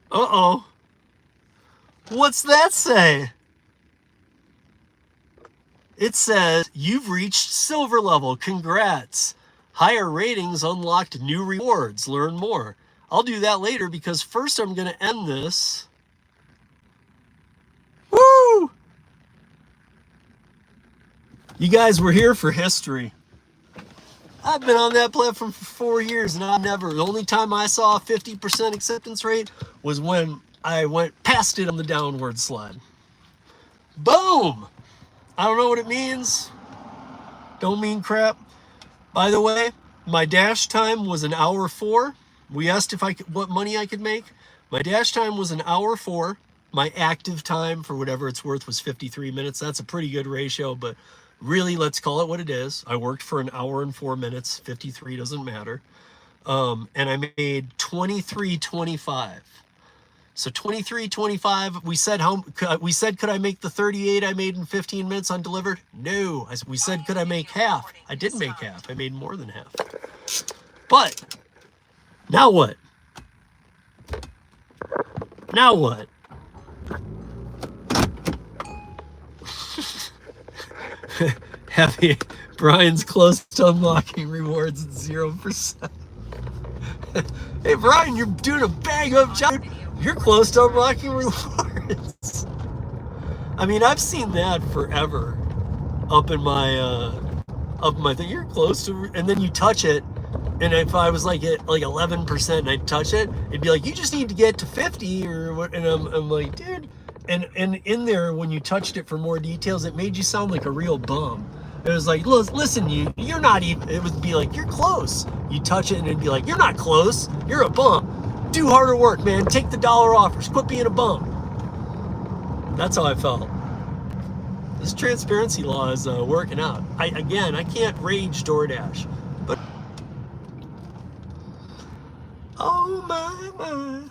Uh-oh. What's that say? It says, "You've reached silver level. Congrats. Higher ratings unlocked new rewards. Learn more." I'll do that later because first I'm going to end this. Woo! You guys were here for history. I've been on that platform for 4 years and the only time I saw a 50% acceptance rate was when I went past it on the downward slide. Boom! I don't know what it means. Don't mean crap. By the way, my dash time was an hour 4. We asked what money I could make. My dash time was an hour 4. My active time, for whatever it's worth, was 53 minutes. That's a pretty good ratio, but really, let's call it what it is. I worked for an hour and 4 minutes. 53 doesn't matter. And I made $23.25. So $23.25. We said could I make the 38 I made in 15 minutes on Dlivrd? No. We said could I make half? I didn't make half. I made more than half. But now what? Now what? Happy Brian's close to unlocking rewards at 0%. Hey Brian, you're doing a bang up job. You're close to unlocking rewards. I mean, I've seen that forever up in my thing. You're close to, and then you touch it, and if I was like at like 11% and I touch it, it'd be like, you just need to get to 50 or what, and I'm like, dude. And in there, when you touched it for more details, it made you sound like a real bum. It was like, listen, you're not even, it would be like, you're close. You touch it and it'd be like, you're not close, you're a bum. Do harder work, man. Take the dollar offers. Quit being a bum. That's how I felt. This transparency law is working out. I can't rage Doordash, but oh my.